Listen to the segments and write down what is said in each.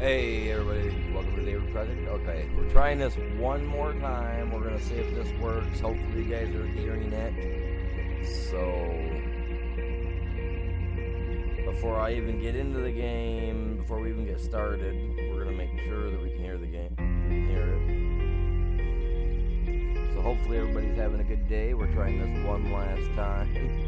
Hey everybody, welcome to the David Project. Okay, we're trying this one more time. We're gonna see if this works. Hopefully you guys are hearing it. So before I even get into the game, before we even get started, we're gonna make sure that we can hear the game. We can hear it. So hopefully everybody's having a good day. We're trying this one last time.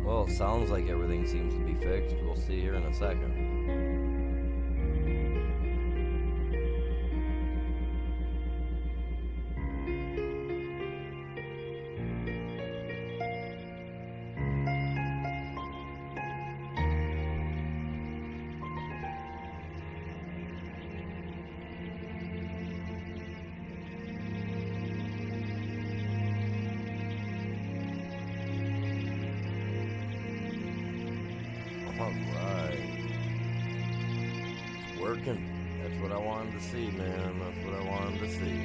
Well, it sounds like everything seems to be fixed. We'll see here in a second. Alright. It's working. That's what I wanted to see, man. That's what I wanted to see.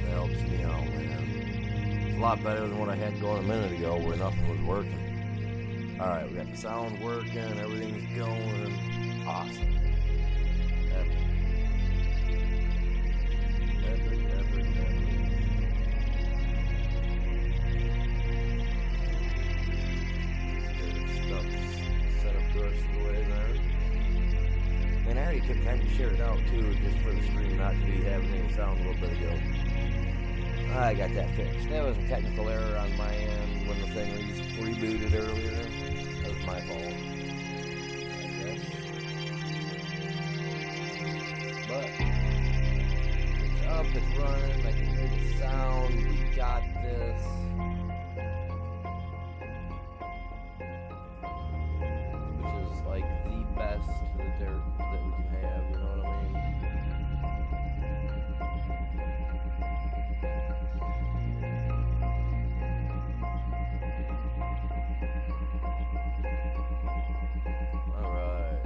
That helps me out, man. It's a lot better than what I had going a minute ago where nothing was working. Alright, we got the sound working, everything's going. Awesome. Epic. Epic, epic, epic. And I already could kind of share it out too, just for the stream not to be having any sound a little bit ago. I got that fixed. That was a technical error on my end when the thing rebooted earlier. That was my fault, I guess. But it's up, it's running. I can hear the sound. We got this. Like the best that we can have, you know what I mean? Alright,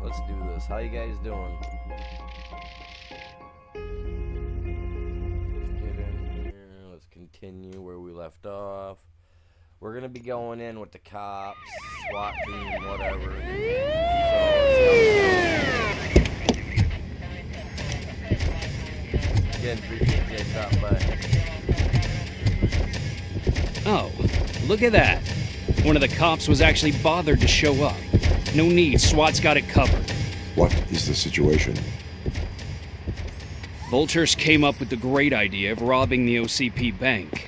let's do this. How you guys doing? Let's get in here, let's continue where we left off. We're gonna be going in with the cops, SWAT team, whatever. Again, appreciate you guys stopping by. Oh, look at that. One of the cops was actually bothered to show up. No need, SWAT's got it covered. What is the situation? Vultures came up with the great idea of robbing the OCP bank.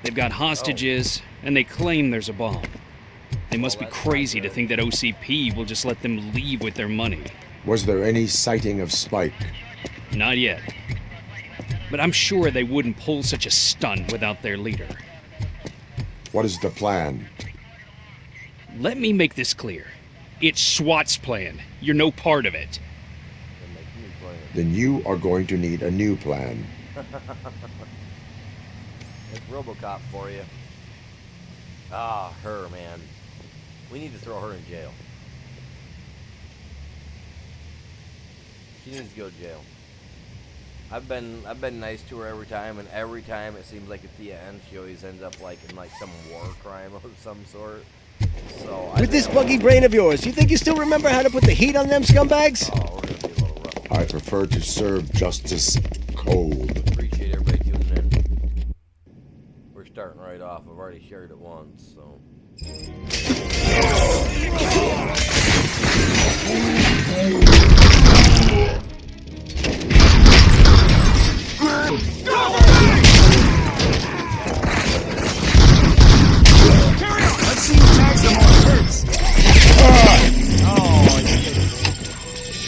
They've got hostages, and they claim there's a bomb. They must be crazy to think that OCP will just let them leave with their money. Was there any sighting of Spike? Not yet. But I'm sure they wouldn't pull such a stunt without their leader. What is the plan? Let me make this clear. It's SWAT's plan. You're no part of it. Then you are going to need a new plan. It's ROBOCOP for you. Ah, her, man. We need to throw her in jail. She needs to go to jail. I've been nice to her every time, and every time it seems like at the end she always ends up like in like some war crime of some sort. So with this buggy brain of yours, you think you still remember how to put the heat on them scumbags? Oh, we're gonna be a little rough. I prefer to serve justice cold. Appreciate everybody tuning in. We're starting right off. I've already shared it once, so. Let's see who tags them more first.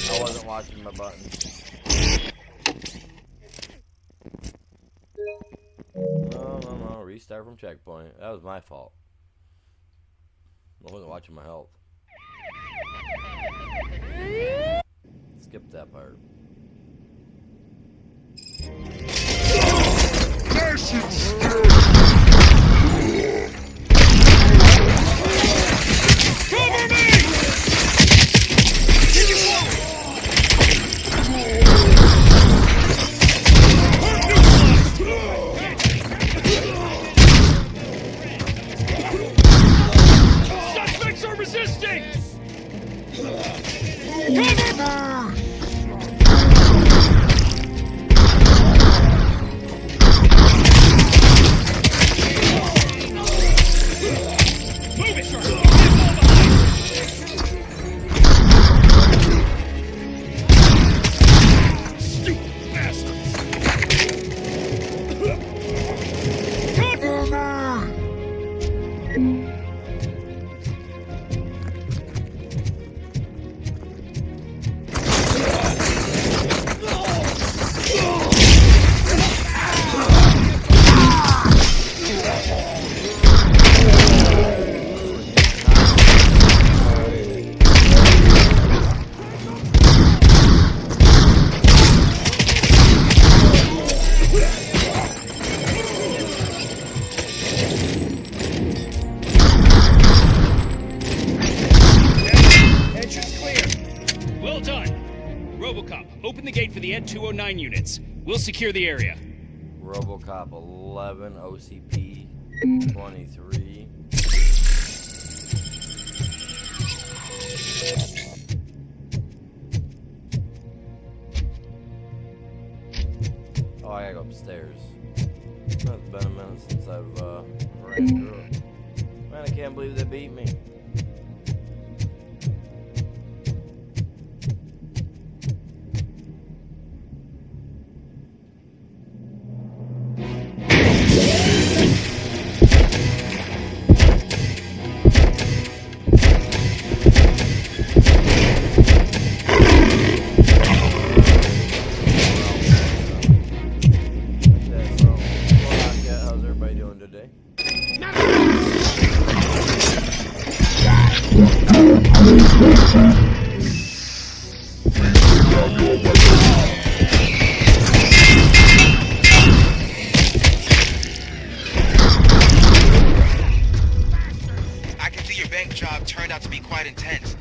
I wasn't watching my button. No. Restart from checkpoint. That was my fault. I wasn't watching my health. Skip that part. Suspects are resisting! Well done. ROBOCOP, open the gate for the Ed 209 units. We'll secure the area. ROBOCOP 11, OCP 23. Oh, I gotta go upstairs. It's been a minute since I've ran through it. Man, I can't believe they beat me. How's everybody doing today? I can see your bank job turned out to be quite intense.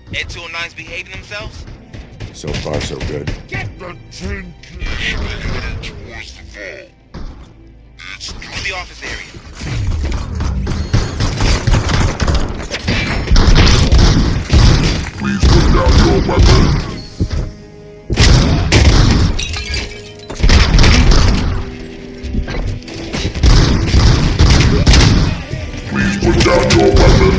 Ed 209's behaving themselves? So far, so good. Get the tin towards the vault. It's through the office area. Please put down your weapon. Please put down your weapon.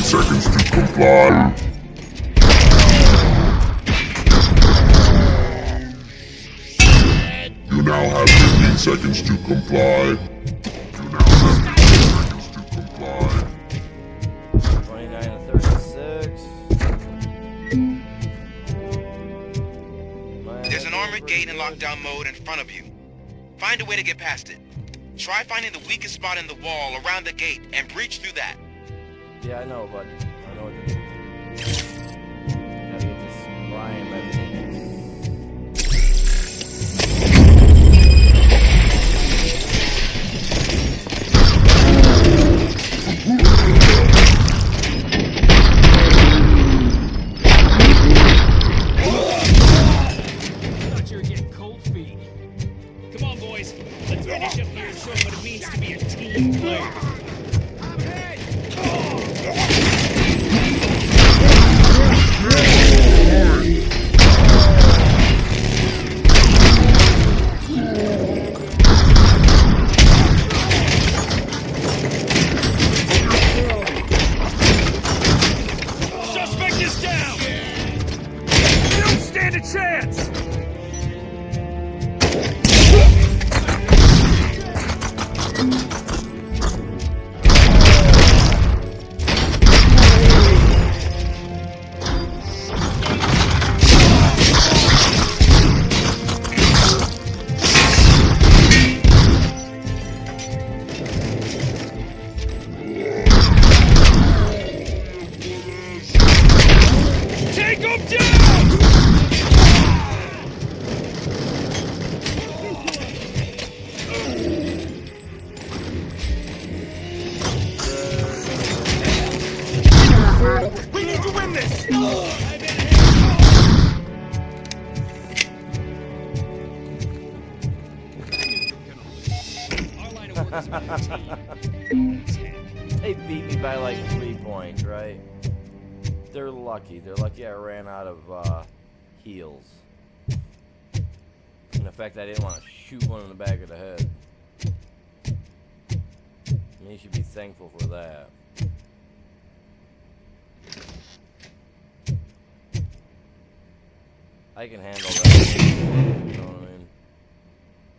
Seconds to comply. You now have 15 seconds to comply. You now have 15 seconds to comply. 29 to 36. There's an armored gate in lockdown mode in front of you. Find a way to get past it. Try finding the weakest spot in the wall around the gate and breach through that. Yeah, I know, but I know what to do. Gotta get this Brian everything. Thought you were getting cold feet. Come on, boys. Let's finish up here and show them what it means to be a team player. Suspect is down! You don't stand a chance! They beat me by like 3 points, right? They're lucky. They're lucky I ran out of heals. And the fact I didn't want to shoot one in the back of the head. I mean, you should be thankful for that. I can handle that. You know what I mean?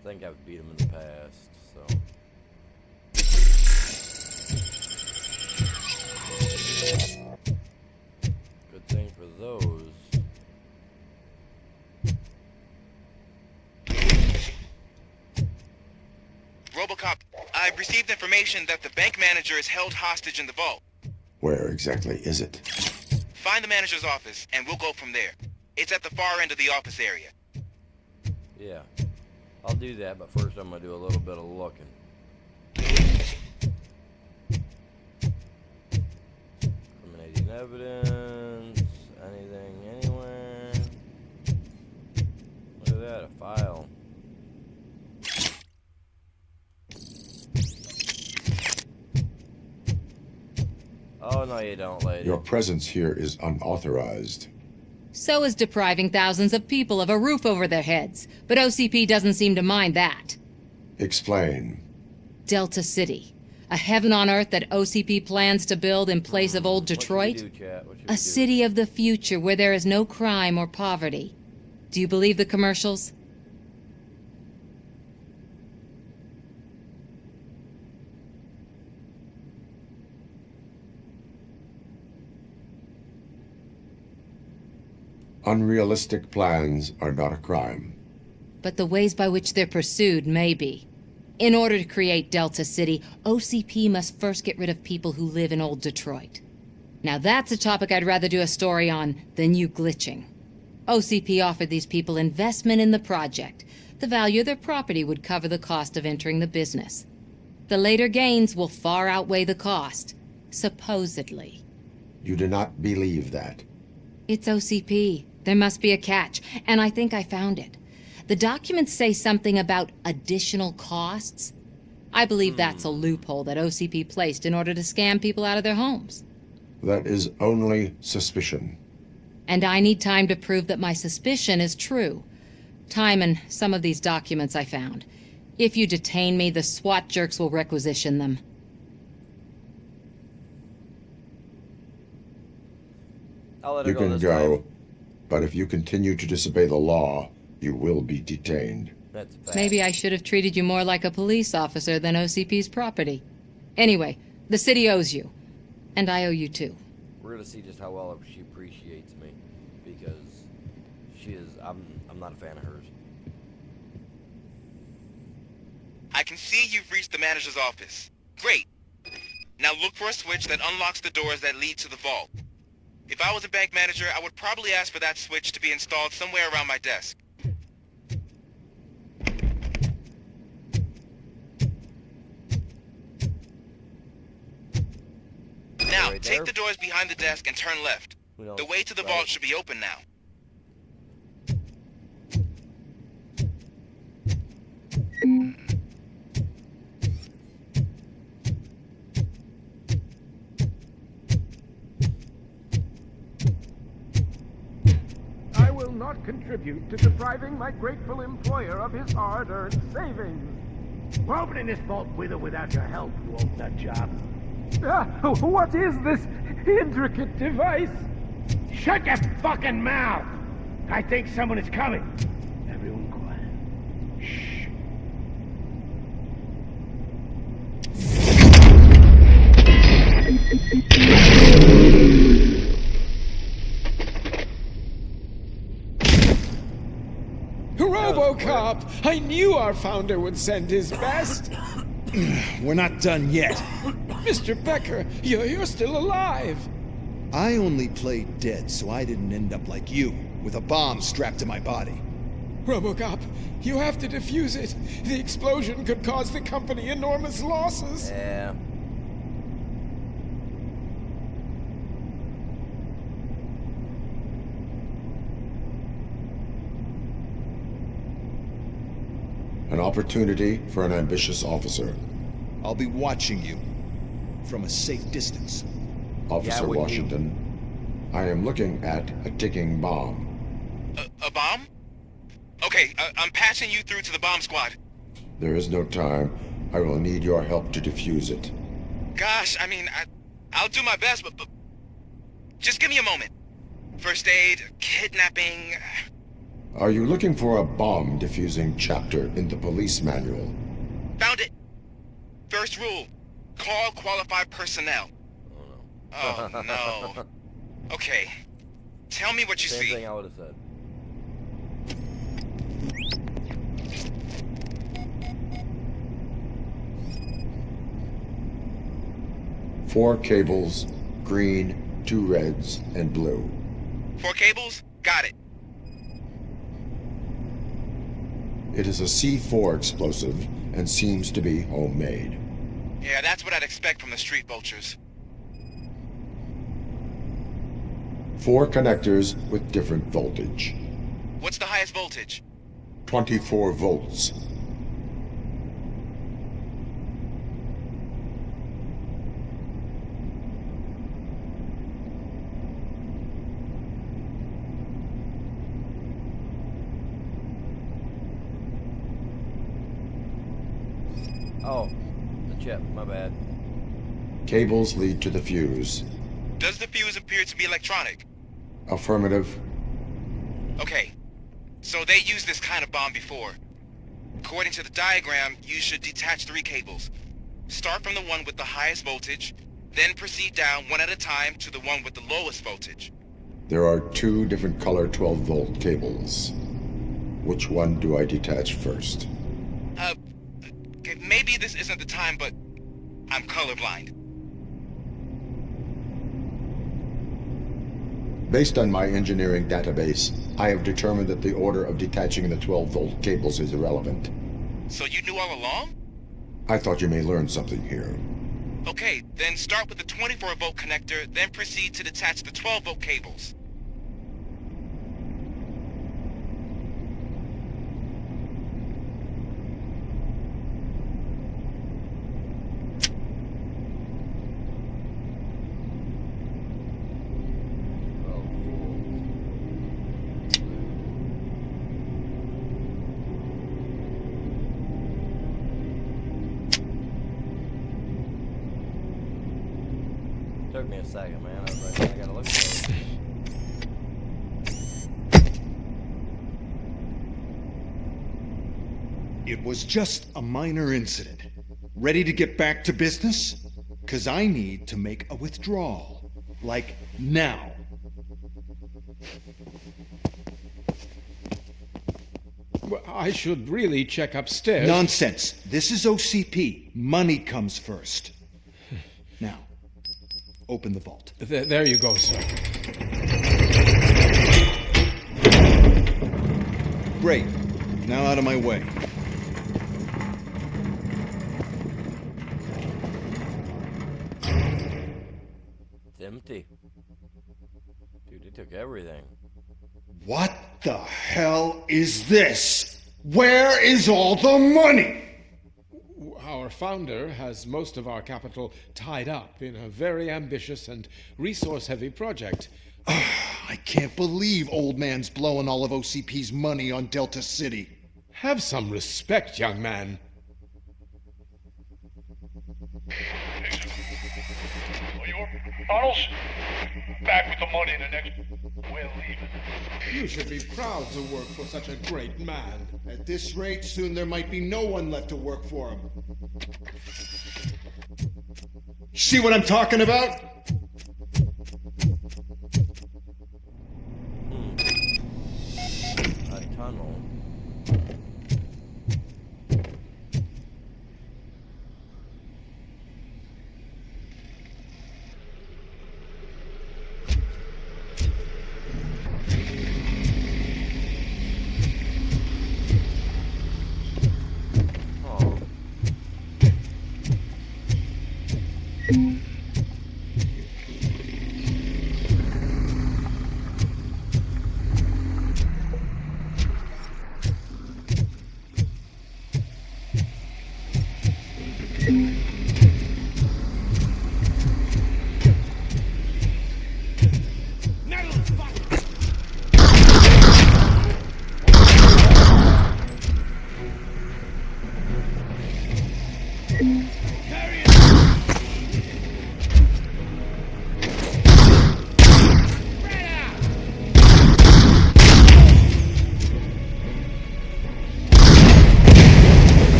I think I've beat him in the past, so. Good thing for those. ROBOCOP, I've received information that the bank manager is held hostage in the vault. Where exactly is it? Find the manager's office, and we'll go from there. It's at the far end of the office area. Yeah, I'll do that, but first I'm gonna do a little bit of looking. Incriminating evidence, anything, anywhere. Look at that, a file. Oh, no, you don't, lady. Your presence here is unauthorized. So is depriving thousands of people of a roof over their heads. But OCP doesn't seem to mind that. Explain. Delta City. A heaven on earth that OCP plans to build in place of old Detroit? What should we do, chat? What should we A do? city of the future where there is no crime or poverty. Do you believe the commercials? Unrealistic plans are not a crime. But the ways by which they're pursued may be. In order to create Delta City, OCP must first get rid of people who live in old Detroit. Now that's a topic I'd rather do a story on than you glitching. OCP offered these people investment in the project. The value of their property would cover the cost of entering the business. The later gains will far outweigh the cost, supposedly. You do not believe that. It's OCP. There must be a catch, and I think I found it. The documents say something about additional costs. I believe that's a loophole that OCP placed in order to scam people out of their homes. That is only suspicion. And I need time to prove that my suspicion is true. Time and some of these documents I found. If you detain me, the SWAT jerks will requisition them. I'll let her You can this go, time. but if you continue to disobey the law, you will be detained. That's a fact. Maybe I should have treated you more like a police officer than OCP's property. Anyway, the city owes you. And I owe you too. We're gonna see just how well she appreciates me, because she is. I'm not a fan of hers. I can see you've reached the manager's office. Great. Now look for a switch that unlocks the doors that lead to the vault. If I was a bank manager, I would probably ask for that switch to be installed somewhere around my desk. Now, Right take there. the doors behind the desk and turn left. We don't- The way to the right. vault should be open now. I will not contribute to depriving my grateful employer of his hard-earned savings. We're opening this vault with or without your help, you old nut job. What is this intricate device? Shut your fucking mouth! I think someone is coming. Everyone quiet. Shh. ROBOCOP! I knew our founder would send his best. We're not done yet. Mr. Becker, you're still alive. I only played dead so I didn't end up like you, with a bomb strapped to my body. ROBOCOP, you have to defuse it. The explosion could cause the company enormous losses. Yeah. An opportunity for an ambitious officer. I'll be watching you from a safe distance. Officer we Washington, I am looking at a ticking bomb. A bomb? Okay, I'm passing you through to the bomb squad. There is no time. I will need your help to defuse it. Gosh, I mean, I'll do my best, but just give me a moment. First aid, kidnapping... Are you looking for a bomb defusing chapter in the police manual? Found it! First rule, call qualified personnel. Oh no. Okay, tell me what you Same see. thing I would have said. Four cables, green, 2 reds, and blue. 4 cables? Got it. It is a C4 explosive and seems to be homemade. Yeah, that's what I'd expect from the street vultures. 4 connectors with different voltage. What's the highest voltage? 24 volts. Oh, the chip, my bad. Cables lead to the fuse. Does the fuse appear to be electronic? Affirmative. Okay, so they used this kind of bomb before. According to the diagram, you should detach 3 cables. Start from the one with the highest voltage, then proceed down one at a time to the one with the lowest voltage. There are 2 different color 12-volt cables. Which one do I detach first? Okay, maybe this isn't the time, but I'm colorblind. Based on my engineering database, I have determined that the order of detaching the 12-volt cables is irrelevant. So you knew all along? I thought you may learn something here. Okay, then start with the 24-volt connector, then proceed to detach the 12-volt cables. Took me a second, man. I was like, I gotta look for it. It was just a minor incident. Ready to get back to business? 'Cause I need to make a withdrawal. Like, now. Well, I should really check upstairs. Nonsense. This is OCP. Money comes first. Now, open the vault. There you go, sir. Great. Now out of my way. It's empty. Dude, they took everything. What the hell is this? Where is all the money? Our founder has most of our capital tied up in a very ambitious and resource-heavy project. I can't believe old man's blowing all of OCP's money on Delta City. Have some respect, young man. Arnold's back with the money in the next... We're leaving. You should be proud to work for such a great man. At this rate, soon there might be no one left to work for him. See what I'm talking about? A tunnel.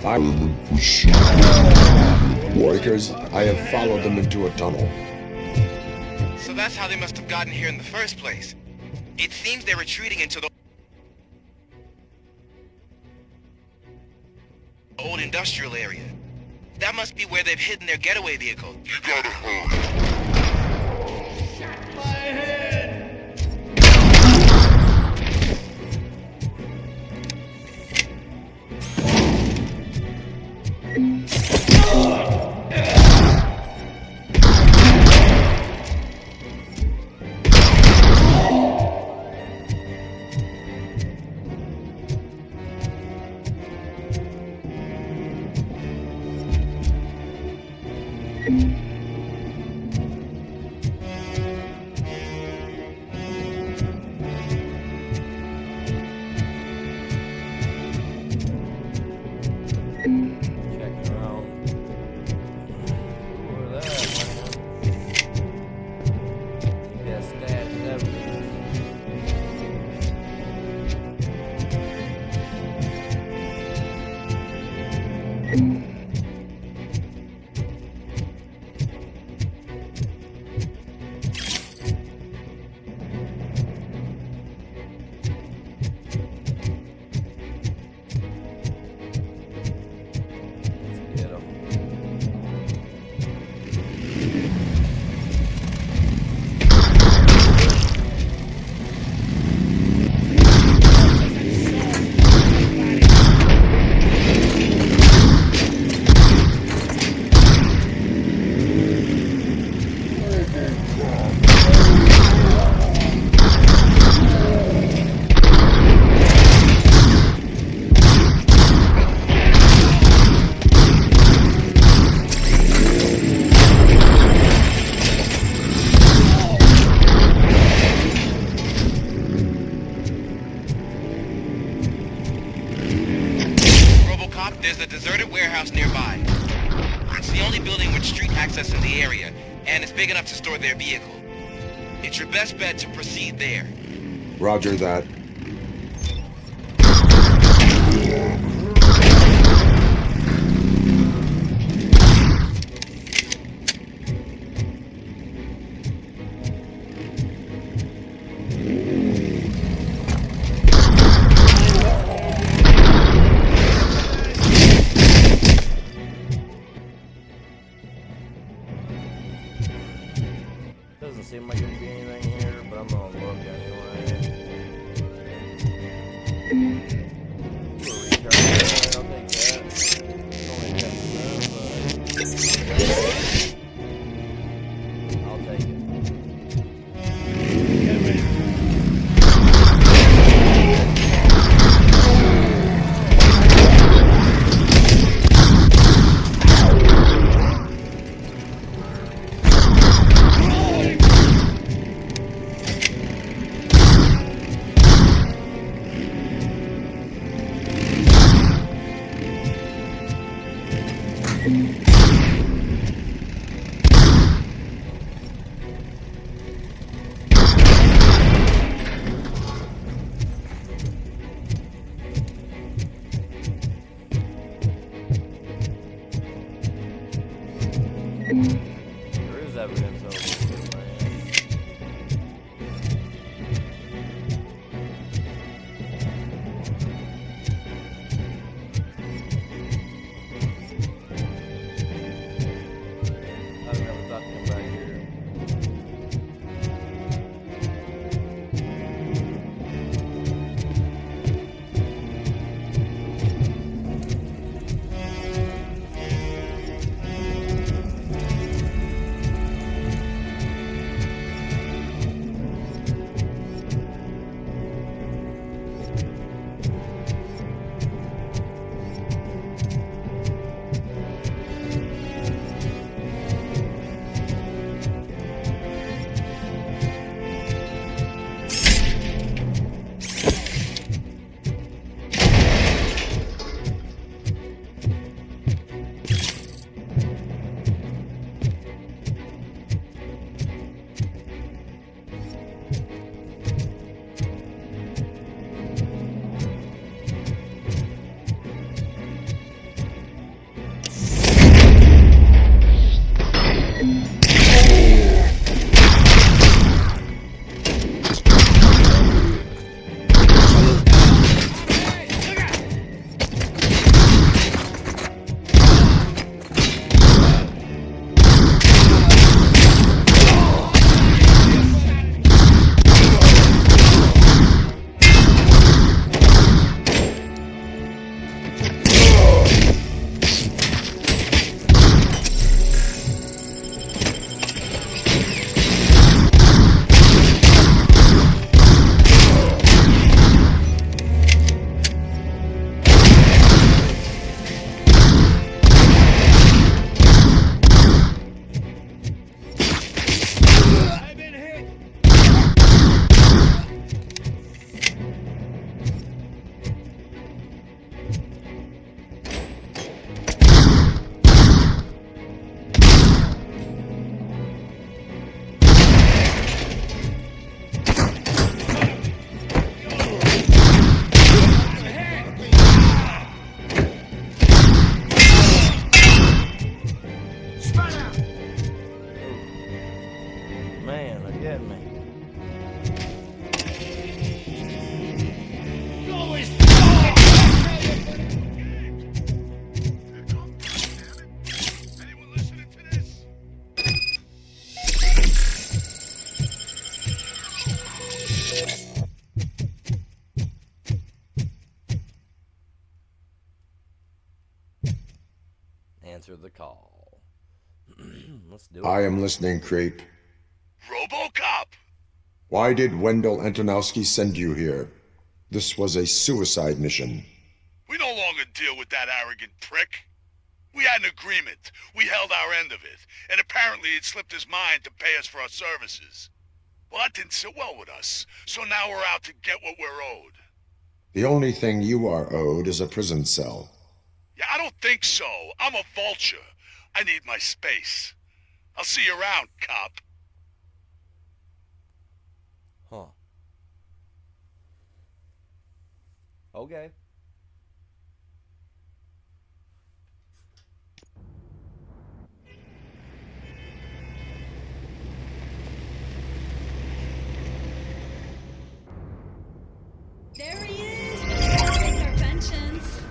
I'm in pursuit. Breakers, I have followed them into a tunnel. So that's how they must have gotten here in the first place. It seems they're retreating into the old industrial area. That must be where they've hidden their getaway vehicle. You gotta hurry. Checking around. Who are that, man? You got stashed evidence. Let's get 'em. ROBOCOP, there's a deserted warehouse nearby. It's the only building with street access in the area, and it's big enough to store their vehicle. It's your best bet to proceed there. Roger that. Doesn't seem like there'd be anything here, but I'm gonna look anyway. Ooh, a recharge. I'll take that. It's only 10%, but I'll take it. getting me. Answer the call. Let's do it. I am listening, creep. ROBOCOP! Why did Wendell Antonowski send you here? This was a suicide mission. We no longer deal with that arrogant prick. We had an agreement. We held our end of it. And apparently it slipped his mind to pay us for our services. Well, that didn't sit well with us. So now we're out to get what we're owed. The only thing you are owed is a prison cell. Yeah, I don't think so. I'm a vulture. I need my space. I'll see you around, cop. Huh. Okay. There he is! Take our pensions.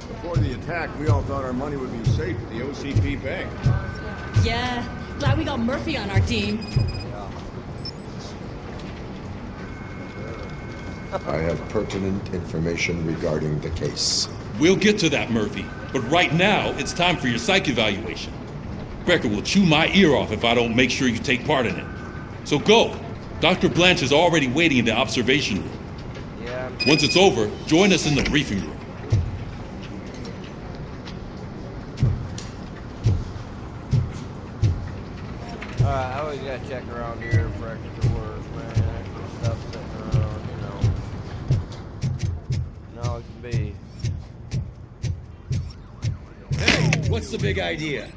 Before the attack, we all thought our money would be safe at the OCP bank. Yeah, glad we got Murphy on our team. I have pertinent information regarding the case. We'll get to that, Murphy. But right now, it's time for your psych evaluation. Becker will chew my ear off if I don't make sure you take part in it. So go. Dr. Blanche is already waiting in the observation room. Yeah. Once it's over, join us in the briefing room. Alright, I always gotta check around here for extra work, man. Extra stuff sitting around, you know. No, it can be. Hey, what's the big idea?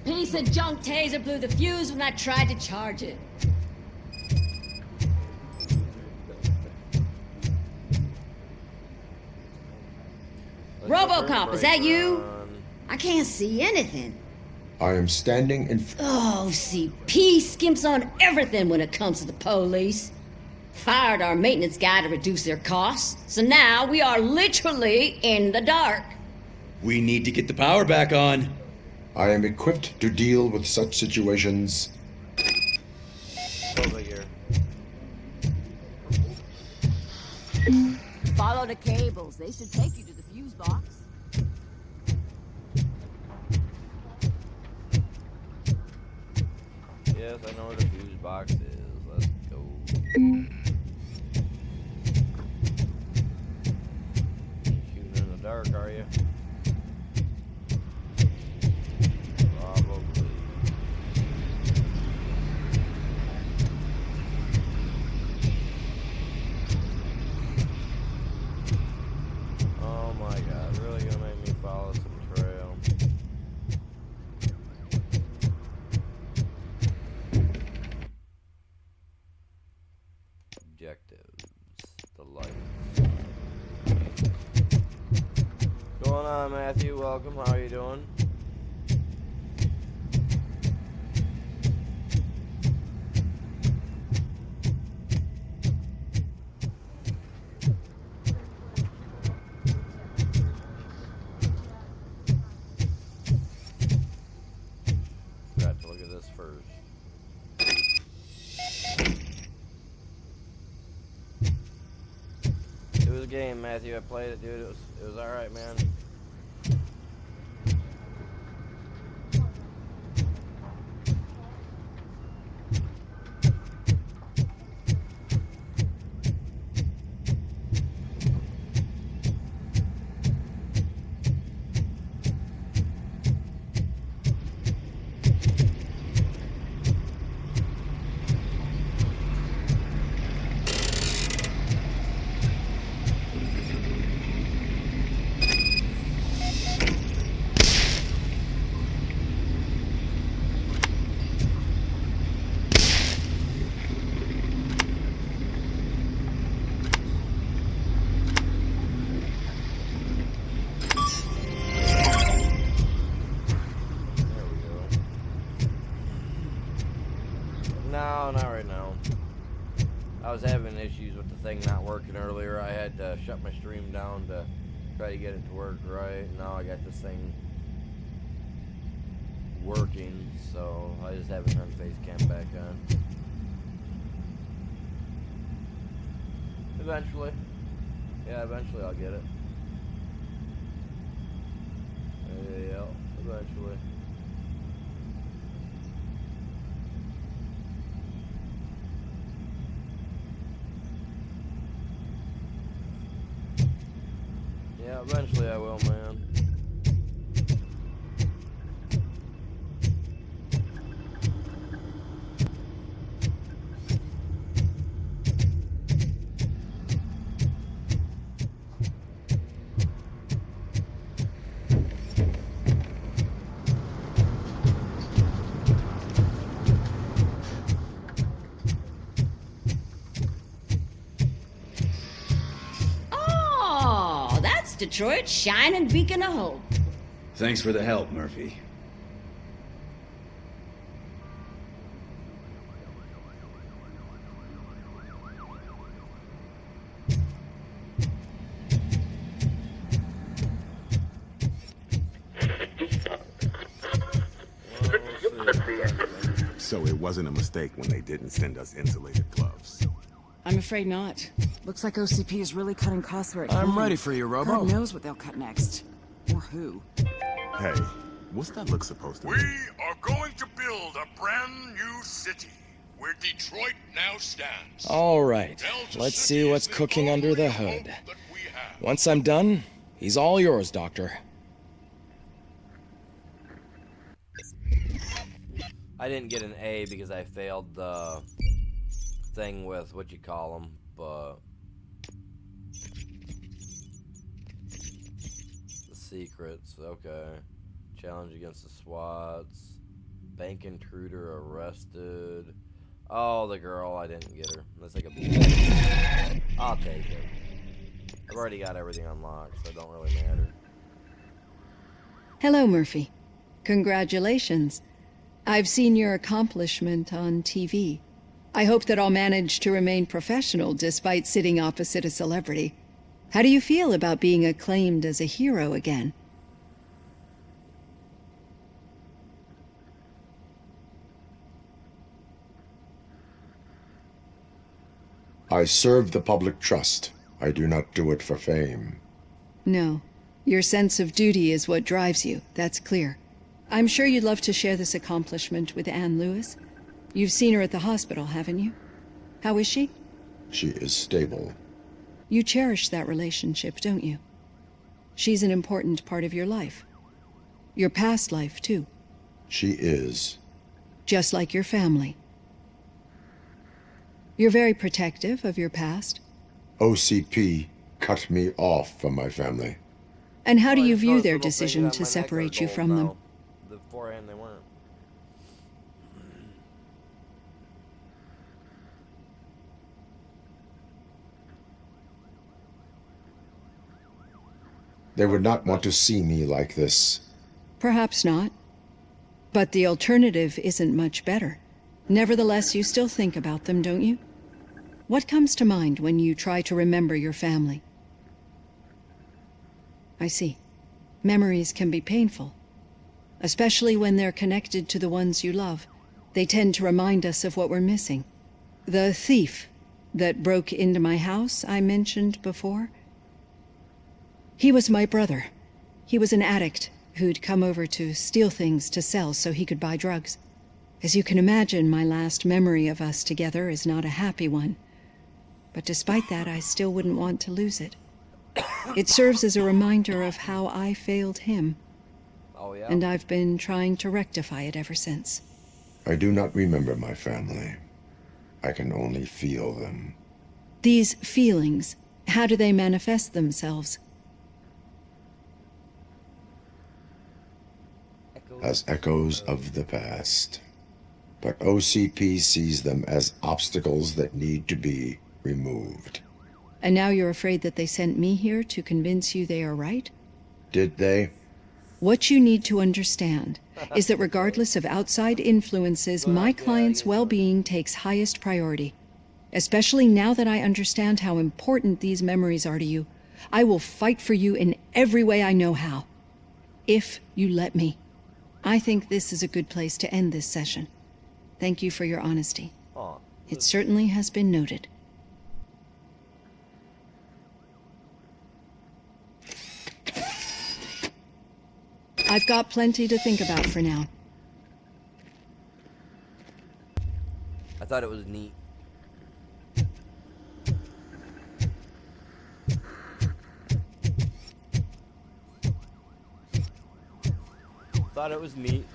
Piece of junk taser blew the fuse when I tried to charge it. ROBOCOP, is that you? I can't see anything. I am standing in OCP skimps on everything when it comes to the police. Fired our maintenance guy to reduce their costs, so now we are literally in the dark. We need to get the power back on. I am equipped to deal with such situations. Over here. Follow the cables. They should take you to the fuse box. Yes, I know where the fuse box is. Let's go. Shooting in the dark, are you? Probably. Oh my god, really gonna make me follow some trail. Objectives. The lights. What's going on, Matthew? Welcome. How are you doing? Got to look at this first. It was a game, Matthew. I played it, dude. It was all right, man. I was having issues with the thing not working earlier. I had to shut my stream down to try to get it to work right. Now I got this thing working, so I just haven't turned face cam back on. Eventually. Yeah, eventually I'll get it. Yeah, eventually. Yeah, eventually I will, man. Detroit's shining beacon of hope. Thanks for the help, Murphy. So it wasn't a mistake when they didn't send us insulated gloves. I'm afraid not. Looks like OCP is really cutting costs where it can. I'm ready for you, Robo. God knows what they'll cut next. Or who. Hey, what's that look supposed to be? We are going to build a brand new city where Detroit now stands. All right, let's see what's cooking under the hood. Once I'm done, he's all yours, Doctor. I didn't get an A because I failed the thing with what you call them, but the secrets. Okay, challenge against the SWATs. Bank intruder arrested. Oh, the girl. I didn't get her. That's like a B. I'll take it. I've already got everything unlocked, so it don't really matter. Hello, Murphy. Congratulations. I've seen your accomplishment on TV. I hope that I'll manage to remain professional despite sitting opposite a celebrity. How do you feel about being acclaimed as a hero again? I serve the public trust. I do not do it for fame. No. Your sense of duty is what drives you, that's clear. I'm sure you'd love to share this accomplishment with Anne Lewis. You've seen her at the hospital, haven't you? How is she? She is stable. You cherish that relationship, don't you? She's an important part of your life. Your past life, too. She is. Just like your family. You're very protective of your past. OCP cut me off from my family. And how do you view their decision to separate you from them? Beforehand they weren't. They would not want to see me like this. Perhaps not. But the alternative isn't much better. Nevertheless, you still think about them, don't you? What comes to mind when you try to remember your family? I see. Memories can be painful. Especially when they're connected to the ones you love. They tend to remind us of what we're missing. The thief that broke into my house I mentioned before? He was my brother. He was an addict who'd come over to steal things to sell so he could buy drugs. As you can imagine, my last memory of us together is not a happy one. But despite that, I still wouldn't want to lose it. It serves as a reminder of how I failed him. Oh, yeah? And I've been trying to rectify it ever since. I do not remember my family. I can only feel them. These feelings, how do they manifest themselves? As echoes of the past. But OCP sees them as obstacles that need to be removed. And now you're afraid that they sent me here to convince you they are right? Did they? What you need to understand is that regardless of outside influences, my client's well-being takes highest priority. Especially now that I understand how important these memories are to you, I will fight for you in every way I know how. If you let me. I think this is a good place to end this session. Thank you for your honesty. It certainly has been noted. I've got plenty to think about for now. I thought it was neat. Thought it was neat.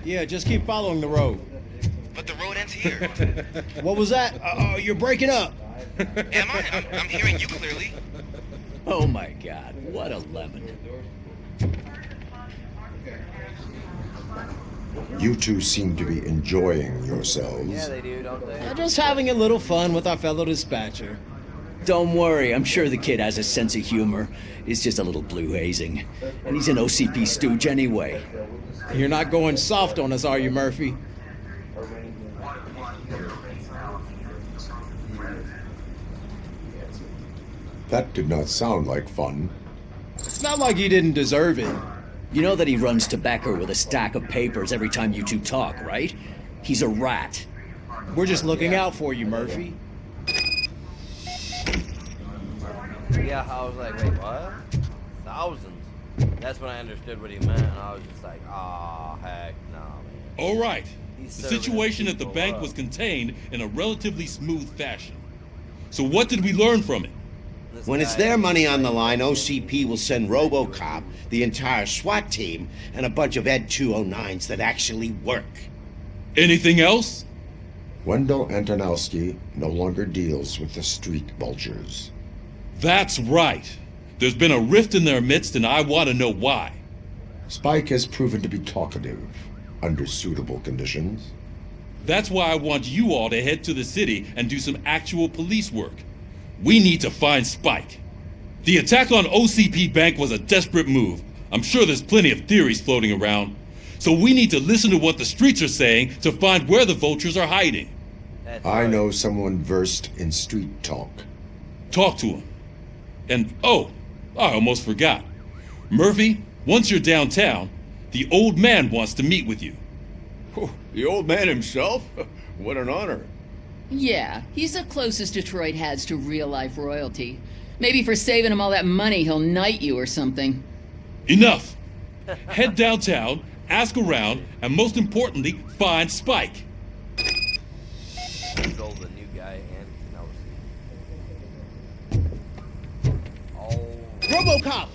Yeah, just keep following the road. But the road ends here. What was that? You're breaking up. Am I? I'm hearing you clearly. Oh my god, what a lemon. You two seem to be enjoying yourselves. Yeah, they do, don't they? Just having a little fun with our fellow dispatcher. Don't worry, I'm sure the kid has a sense of humor. It's just a little blue hazing. And he's an OCP stooge anyway. You're not going soft on us, are you, Murphy? That did not sound like fun. It's not like he didn't deserve it. You know that he runs tobacco with a stack of papers every time you two talk, right? He's a rat. We're just looking out for you, Murphy. Yeah, I was like, wait, what? Thousands. That's when I understood what he meant, and I was just like, ah, heck no, man. All right. The He's serving situation at the people bank up. was contained in a relatively smooth fashion. So what did we learn from it? When it's their money on the line, OCP will send ROBOCOP, the entire SWAT team, and a bunch of Ed 209s that actually work. Anything else? Wendell Antonowski no longer deals with the street vultures. That's right. There's been a rift in their midst, and I want to know why. Spike has proven to be talkative, under suitable conditions. That's why I want you all to head to the city and do some actual police work. We need to find Spike. The attack on OCP Bank was a desperate move. I'm sure there's plenty of theories floating around. So we need to listen to what the streets are saying to find where the vultures are hiding. I know someone versed in street talk. Talk to him. And, oh, I almost forgot. Murphy, once you're downtown, the old man wants to meet with you. Oh, the old man himself? What an honor. Yeah, he's the closest Detroit has to real-life royalty. Maybe for saving him all that money, he'll knight you or something. Enough! Head downtown, ask around, and most importantly, find Spike. Control the new guy and ROBOCOP!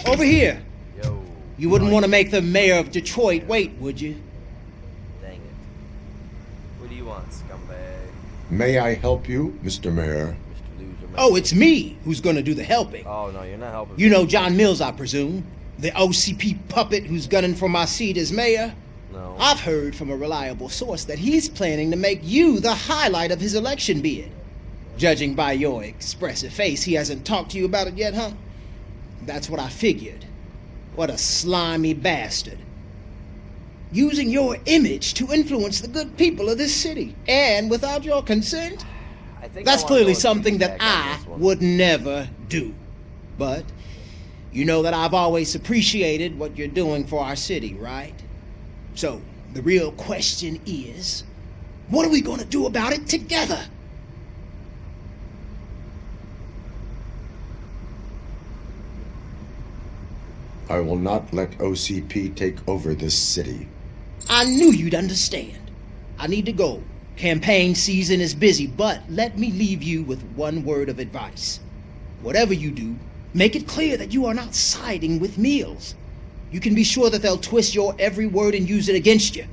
Over here! Yo. You wouldn't want to make the mayor of Detroit wait, would you? Dang it. What do you want, scumbag? May I help you, Mr. Mayor? Oh, it's me who's gonna do the helping. Oh, no, you're not helping. You know John Mills, I presume. The OCP puppet who's gunning for my seat as mayor. No. I've heard from a reliable source that he's planning to make you the highlight of his election bid. Judging by your expressive face, he hasn't talked to you about it yet, huh? That's what I figured. What a slimy bastard. Using your image to influence the good people of this city. And without your consent? That's clearly something that I would never do. But you know that I've always appreciated what you're doing for our city, right? So the real question is, what are we going to do about it together? I will not let OCP take over this city. I knew you'd understand. I need to go. Campaign season is busy, but let me leave you with one word of advice. Whatever you do, Make it clear that you are not siding with Meals. You can be sure that they'll twist your every word and use it against you.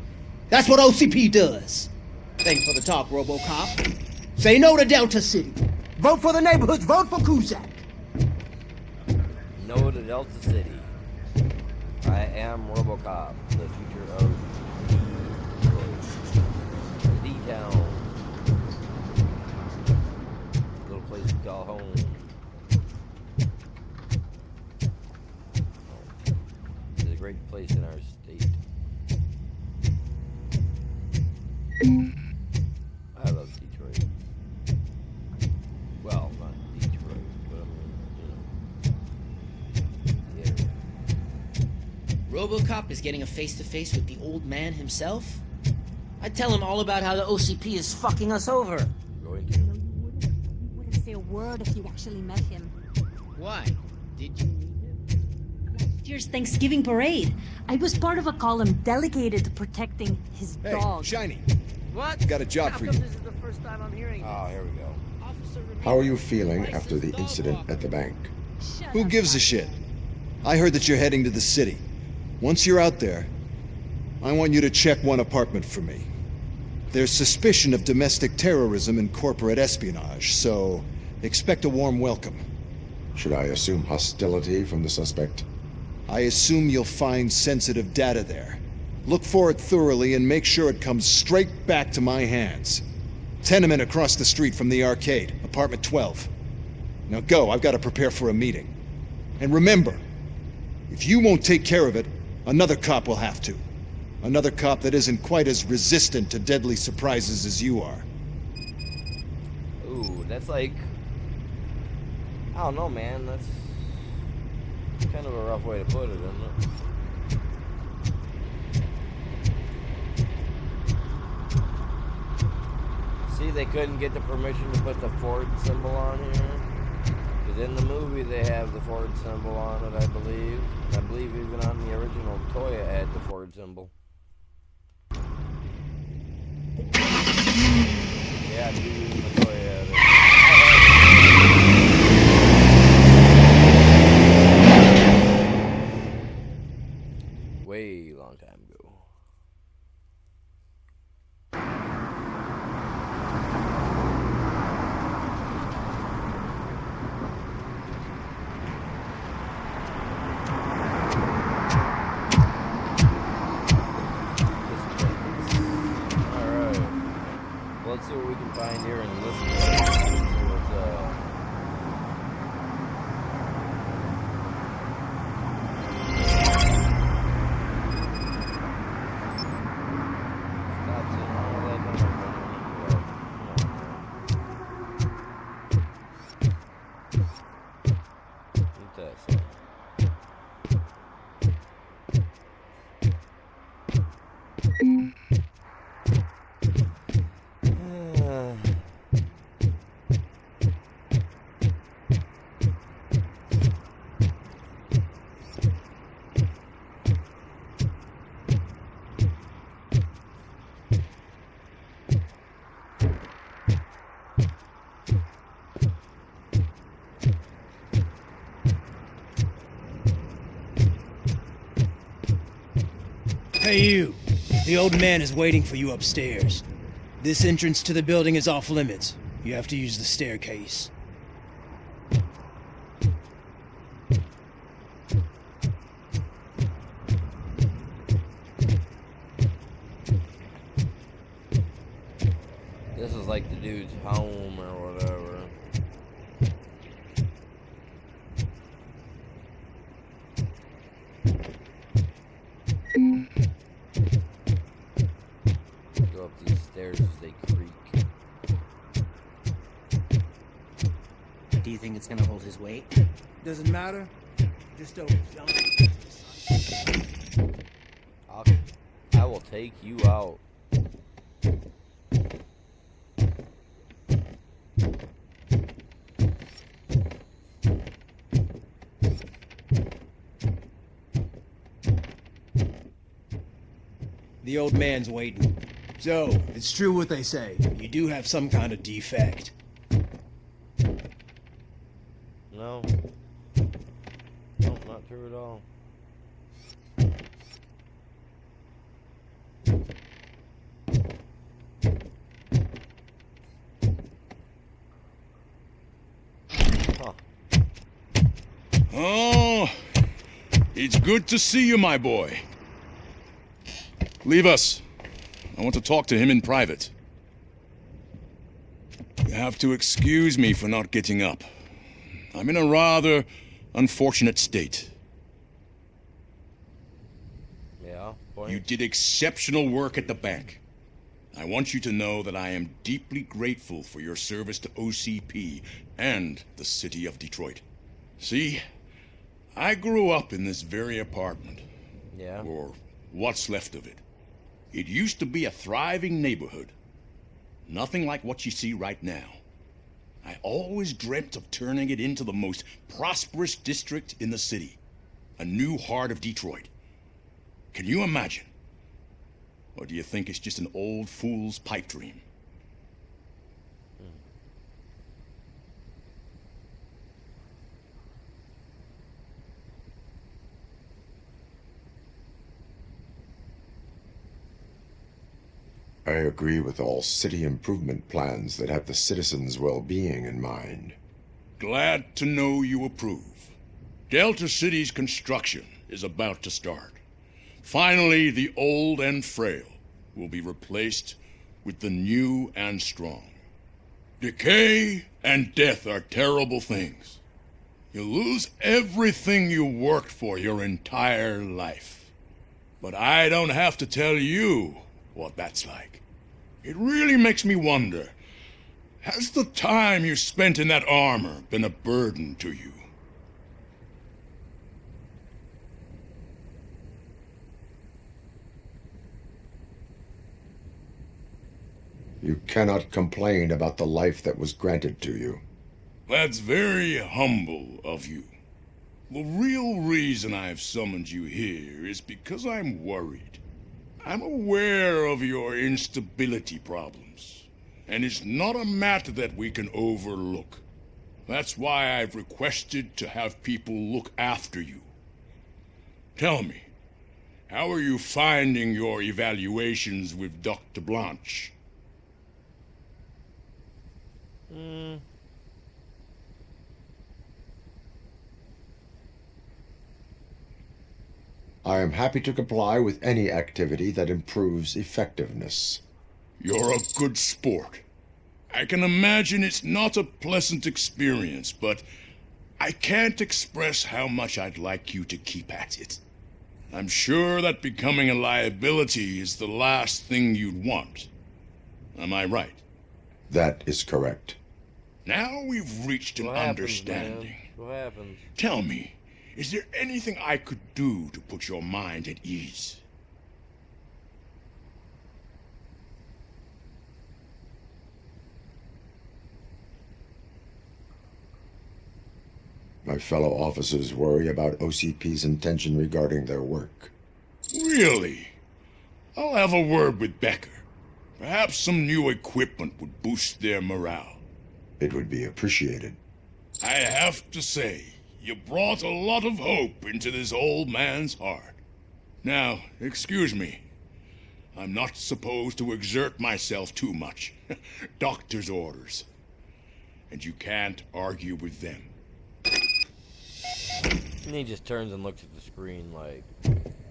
That's what OCP does. Thanks for the talk, RoboCop. Say no to Delta City. Vote for the neighborhoods. Vote for Cusack. No to Delta City. I am RoboCop, the future of D-Town. Little place we call home. It's a great place in our state. I love Detroit. Well, not Detroit, but I mean, RoboCop is getting a face-to-face with the old man himself? I'd tell him all about how the OCP is fucking us over. Going to. You wouldn't say a word if you actually met him. Why? Did you meet him? Last year's Thanksgiving parade. I was part of a column delegated to protecting his dog. Shiny. What? Got a job for you. This is the first time I'm hearing Oh, here we go. How are you feeling after the incident at the bank? Who gives a shit? I heard that you're heading to the city. Once you're out there, I want you to check one apartment for me. There's suspicion of domestic terrorism and corporate espionage, so expect a warm welcome. Should I assume hostility from the suspect? I assume you'll find sensitive data there. Look for it thoroughly and make sure it comes straight back to my hands. Tenement across the street from the arcade, apartment 12. Now go, I've got to prepare for a meeting. And remember, if you won't take care of it, another cop will have to. Another cop that isn't quite as resistant to deadly surprises as you are. Ooh, that's like... I don't know, man. That's kind of a rough way to put it, isn't it? See, they couldn't get the permission to put the Ford symbol on here. Because in the movie they have the Ford symbol on it, I believe. I believe even on the original toy it had the Ford symbol. Yeah, I believe even the toy had it. Way long time ago. Let's see what we can find here and listen to it. Hey you, the old man is waiting for you upstairs. This entrance to the building is off limits. You have to use the staircase. This is like the dude's home or whatever. Go up these stairs as they creak. Do you think it's gonna hold his weight? Doesn't matter. Just don't jump. I will take you out. The old man's waiting. So, it's true what they say. You do have some kind of defect. No. through it all. Huh. Oh, it's good to see you, my boy. Leave us. I want to talk to him in private. You have to excuse me for not getting up. I'm in a rather unfortunate state. Yeah, boy. You did exceptional work at the bank. I want you to know that I am deeply grateful for your service to OCP and the city of Detroit. See, I grew up in this very apartment. Yeah. Or what's left of it. It used to be a thriving neighborhood. Nothing like what you see right now. I always dreamt of turning it into the most prosperous district in the city. A new heart of Detroit. Can you imagine? Or do you think it's just an old fool's pipe dream? I agree with all city improvement plans that have the citizens' well-being in mind. Glad to know you approve. Delta City's construction is about to start. Finally, the old and frail will be replaced with the new and strong. Decay and death are terrible things. You lose everything you worked for your entire life. But I don't have to tell you what that's like. It really makes me wonder, has the time you spent in that armor been a burden to you? You cannot complain about the life that was granted to you. That's very humble of you. The real reason I've summoned you here is because I'm worried. I'm aware of your instability problems, and it's not a matter that we can overlook. That's why I've requested to have people look after you. Tell me, how are you finding your evaluations with Dr. Blanche? I am happy to comply with any activity that improves effectiveness. You're a good sport. I can imagine it's not a pleasant experience, but I can't express how much I'd like you to keep at it. I'm sure that becoming a liability is the last thing you'd want. Am I right? That is correct. Now we've reached an understanding. What happens? Tell me, is there anything I could do to put your mind at ease? My fellow officers worry about OCP's intention regarding their work. Really? I'll have a word with Becker. Perhaps some new equipment would boost their morale. It would be appreciated. I have to say, you brought a lot of hope into this old man's heart. Now, excuse me. I'm not supposed to exert myself too much. Doctor's orders. And you can't argue with them. And he just turns and looks at the screen like...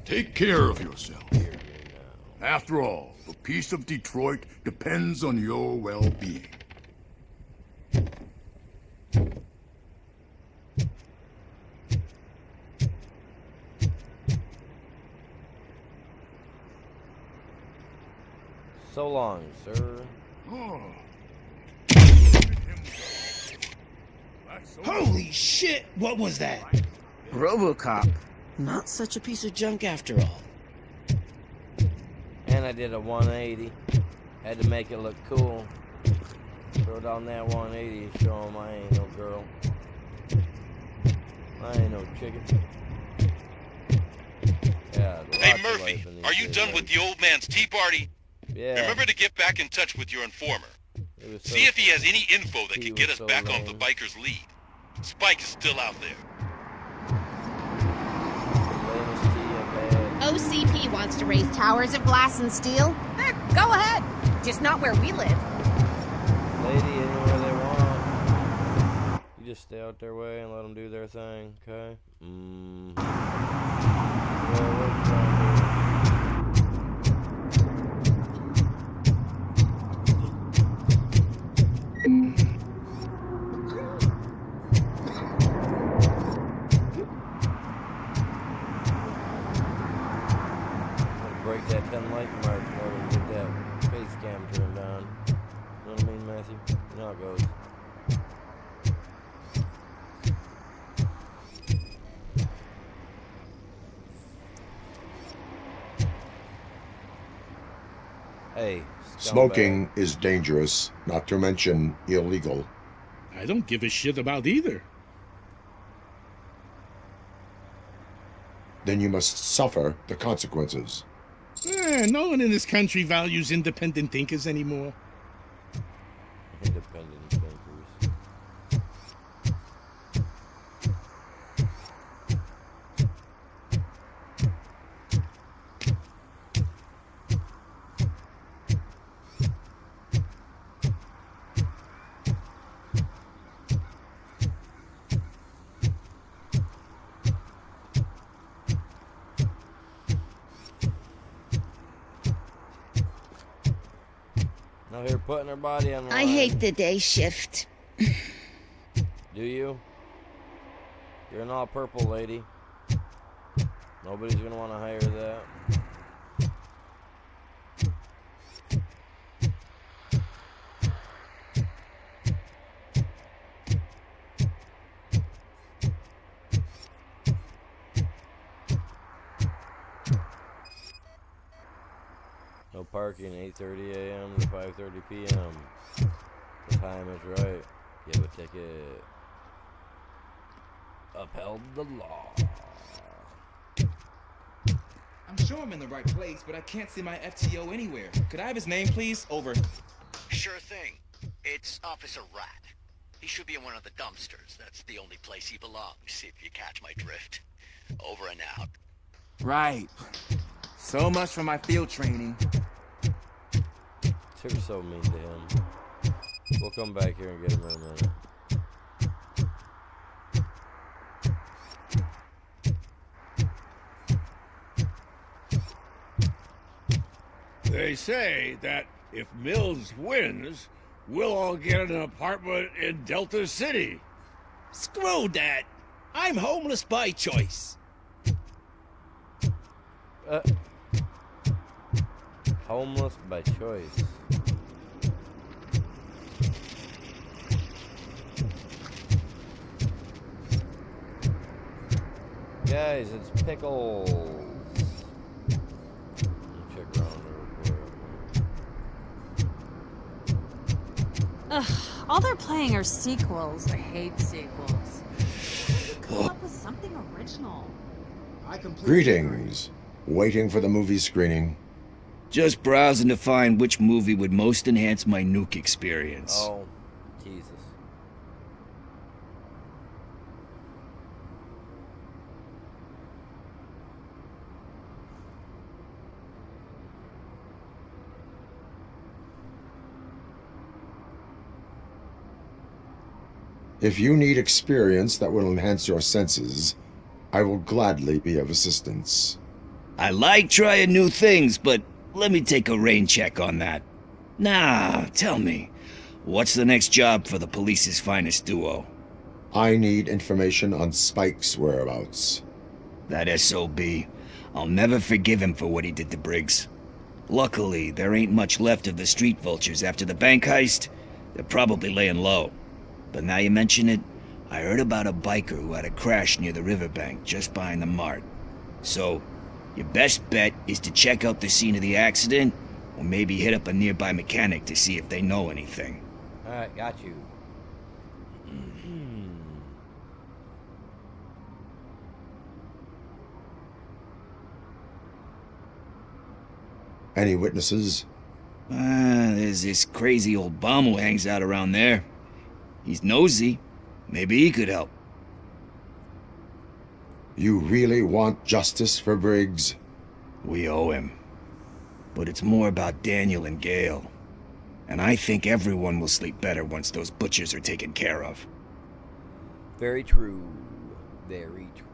Take care of yourself. After all, the peace of Detroit depends on your well-being. So long, sir. Holy shit! What was that? ROBOCOP. Not such a piece of junk after all. And I did a 180. Had to make it look cool. Throw down that 180 and show him I ain't no girl. I ain't no chicken. Yeah, hey Murphy, are you done with the old man's tea party? Yeah. Remember to get back in touch with your informer. See if he has any info that can get us back on the biker's lead. Spike is still out there. OCP wants to raise towers of glass and steel, go ahead. Just not where we live. Lady, anywhere they want. You just stay out their way and let them do their thing, okay? Well, we're trying to... break that 10 light mark in order to get that face cam turned on. You know what I mean, Matthew? You know how it goes. Hey, Smoking is dangerous, not to mention illegal. I don't give a shit about either. Then you must suffer the consequences. No one in this country values independent thinkers anymore. Independent thinkers. Now here putting her body on the I line. hate the day shift. Do you? You're an all purple lady. Nobody's gonna want to hire that. No parking, 8:30 a.m. to 5:30 p.m. The time is right. Give a ticket. Upheld the law. I'm sure I'm in the right place, but I can't see my FTO anywhere. Could I have his name, please? Over. Sure thing. It's Officer Rat. He should be in one of the dumpsters. That's the only place he belongs, if you catch my drift. Over and out. Right. So much for my field training. You're so mean to him. We'll come back here and get him in a minute. They say that if Mills wins, we'll all get an apartment in Delta City. Screw that! I'm homeless by choice. Homeless by choice. Guys, it's Pickles. Check around real quick. Ugh, all they're playing are sequels. I hate sequels. Come up with something original. Greetings. Waiting for the movie screening. Just browsing to find which movie would most enhance my nuke experience. Oh, Jesus. If you need experience that will enhance your senses, I will gladly be of assistance. I like trying new things, but let me take a rain check on that. Now, tell me, what's the next job for the police's finest duo? I need information on Spike's whereabouts. That SOB. I'll never forgive him for what he did to Briggs. Luckily, there ain't much left of the street vultures after the bank heist. They're probably laying low. But now you mention it, I heard about a biker who had a crash near the riverbank just behind the mart. So, your best bet is to check out the scene of the accident, or maybe hit up a nearby mechanic to see if they know anything. Alright, got you. Any witnesses? There's this crazy old bum who hangs out around there. He's nosy. Maybe he could help. You really want justice for Briggs? We owe him. But it's more about Daniel and Gale. And I think everyone will sleep better once those butchers are taken care of. Very true. Very true.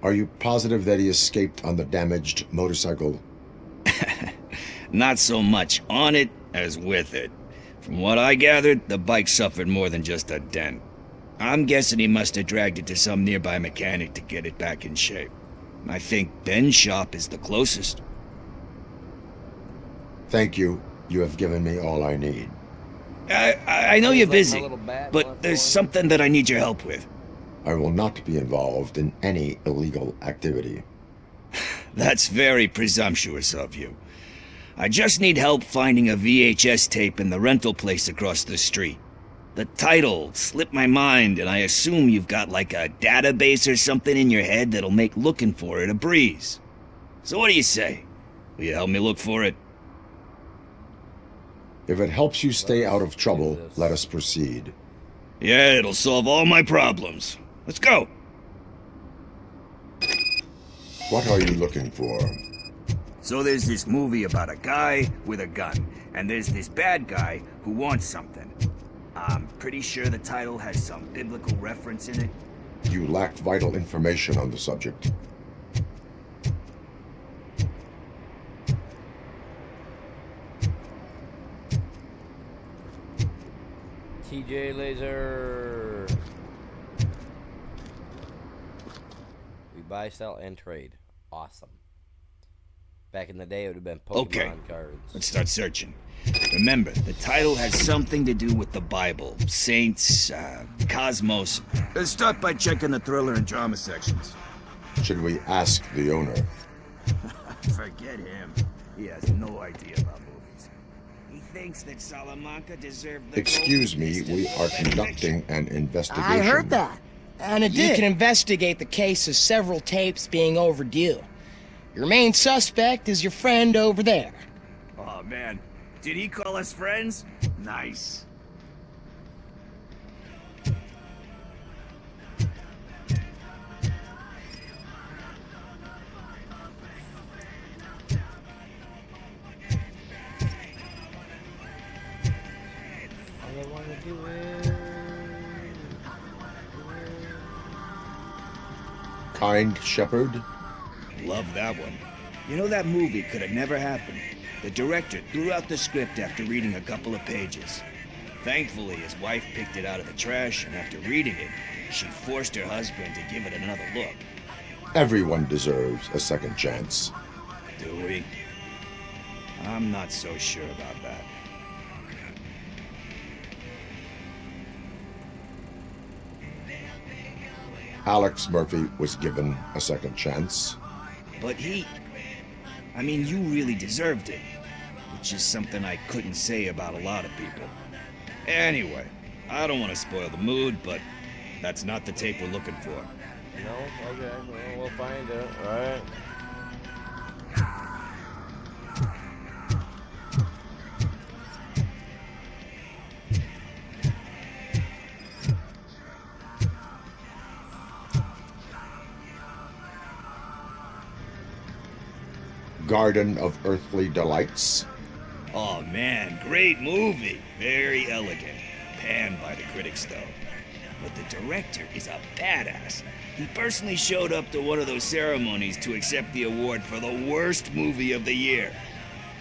Are you positive that he escaped on the damaged motorcycle? Not so much on it as with it. From what I gathered, the bike suffered more than just a dent. I'm guessing he must have dragged it to some nearby mechanic to get it back in shape. I think Ben's shop is the closest. Thank you. You have given me all I need. I know you're busy, but there's something that I need your help with. I will not be involved in any illegal activity. That's very presumptuous of you. I just need help finding a VHS tape in the rental place across the street. The title slipped my mind, and I assume you've got like a database or something in your head that'll make looking for it a breeze. So what do you say? Will you help me look for it? If it helps you stay out of trouble, let us proceed. Yeah, it'll solve all my problems. Let's go! What are you looking for? So there's this movie about a guy with a gun, and there's this bad guy who wants something. I'm pretty sure the title has some biblical reference in it. You lack vital information on the subject. TJ Laser. We buy, sell, and trade. Awesome. Back in the day, it would have been Pokemon cards. Let's start searching. Remember, the title has something to do with the Bible, saints, cosmos. Let's start by checking the thriller and drama sections. Should we ask the owner? Forget him. He has no idea about movies. He thinks that Salamanca deserved the... Excuse me, we are conducting an investigation. I heard that. And it did. You can investigate the case of several tapes being overdue. Your main suspect is your friend over there. Oh, man. Did he call us friends? Nice. I want to do it. Kind Shepherd? Love that one. You know, that movie could have never happened. The director threw out the script after reading a couple of pages. Thankfully, his wife picked it out of the trash, and after reading it, she forced her husband to give it another look. Everyone deserves a second chance. Do we? I'm not so sure about that. Alex Murphy was given a second chance. But I mean, you really deserved it. Which is something I couldn't say about a lot of people. Anyway, I don't want to spoil the mood, but that's not the tape we're looking for. No? Okay, well, we'll find it, alright? Garden of Earthly Delights. Oh man, great movie. Very elegant. Panned by the critics though. But the director is a badass. He personally showed up to one of those ceremonies to accept the award for the worst movie of the year.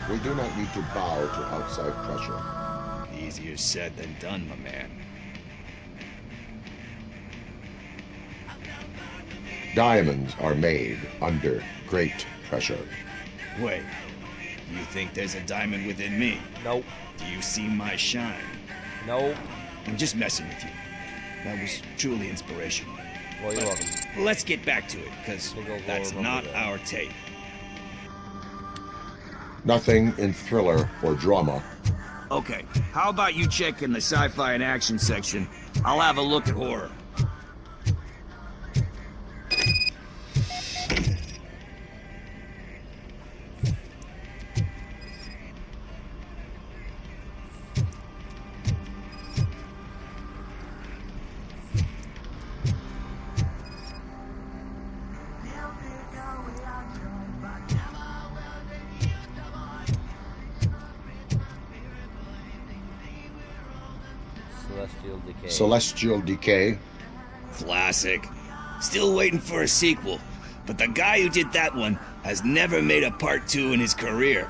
We do not need to bow to outside pressure. Easier said than done, my man. Diamonds are made under great pressure. Wait, do you think there's a diamond within me? Nope. Do you see my shine? Nope. I'm just messing with you. That was truly inspirational. Well, you're welcome. Let's get back to it, because that's not our tape. Nothing in thriller or drama. Okay, how about you check in the sci-fi and action section? I'll have a look at horror. Decay. Celestial Decay. Classic. Still waiting for a sequel, but the guy who did that one has never made a part 2 in his career.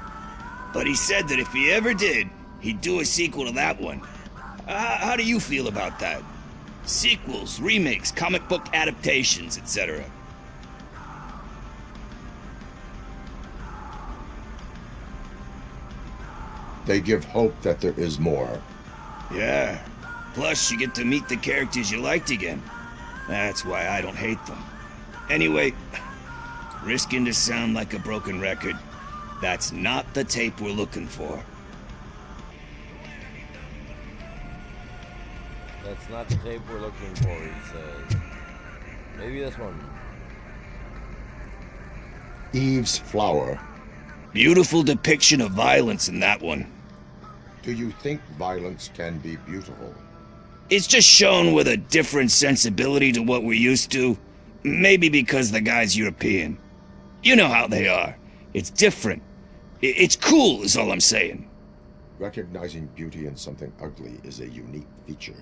But he said that if he ever did, he'd do a sequel to that one. How do you feel about that? Sequels, remakes, comic book adaptations, etc. They give hope that there is more. Yeah. Plus, you get to meet the characters you liked again. That's why I don't hate them. Anyway, risking to sound like a broken record, that's not the tape we're looking for. That's not the tape we're looking for, he says. Maybe this one. Eve's Flower. Beautiful depiction of violence in that one. Do you think violence can be beautiful? It's just shown with a different sensibility to what we're used to. Maybe because the guy's European. You know how they are. It's different. It's cool, is all I'm saying. Recognizing beauty in something ugly is a unique feature.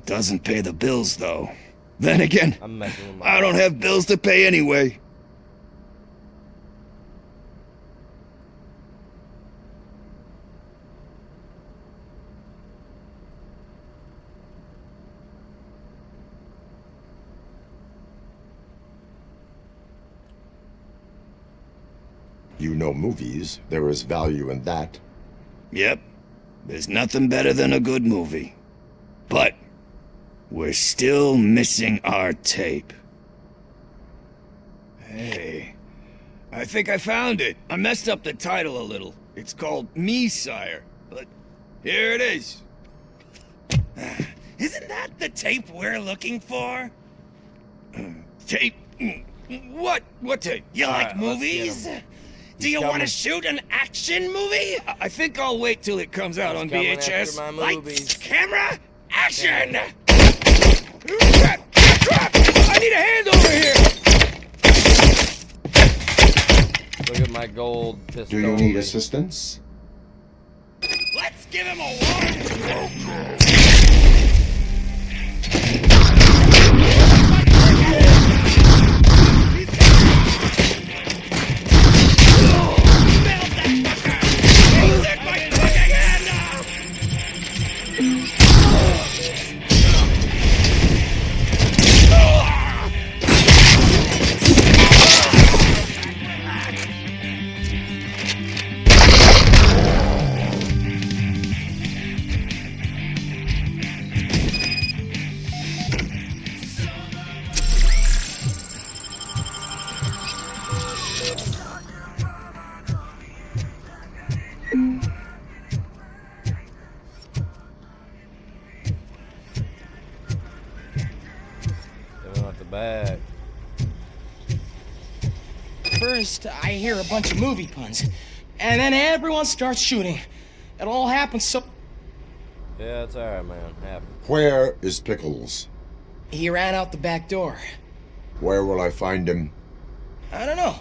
Doesn't pay the bills, though. Then again, I'm messing with my I don't have bills to pay anyway. You know movies. There is value in that. Yep. There's nothing better than a good movie. But we're still missing our tape. Hey, I think I found it. I messed up the title a little. It's called Me, Sire. But here it is. Isn't that the tape we're looking for? Tape? What? What tape? You like movies? Do you want to shoot an action movie? I think I'll wait till it comes out on VHS. Lights, camera, action! Crap! I need a hand over here! Look at my gold pistol. Do you need assistance? Let's give him a warning! Back. First, I hear a bunch of movie puns, and then everyone starts shooting. It all happens so... Yeah, it's alright, man. Happens. Where is Pickles? He ran out the back door. Where will I find him? I don't know.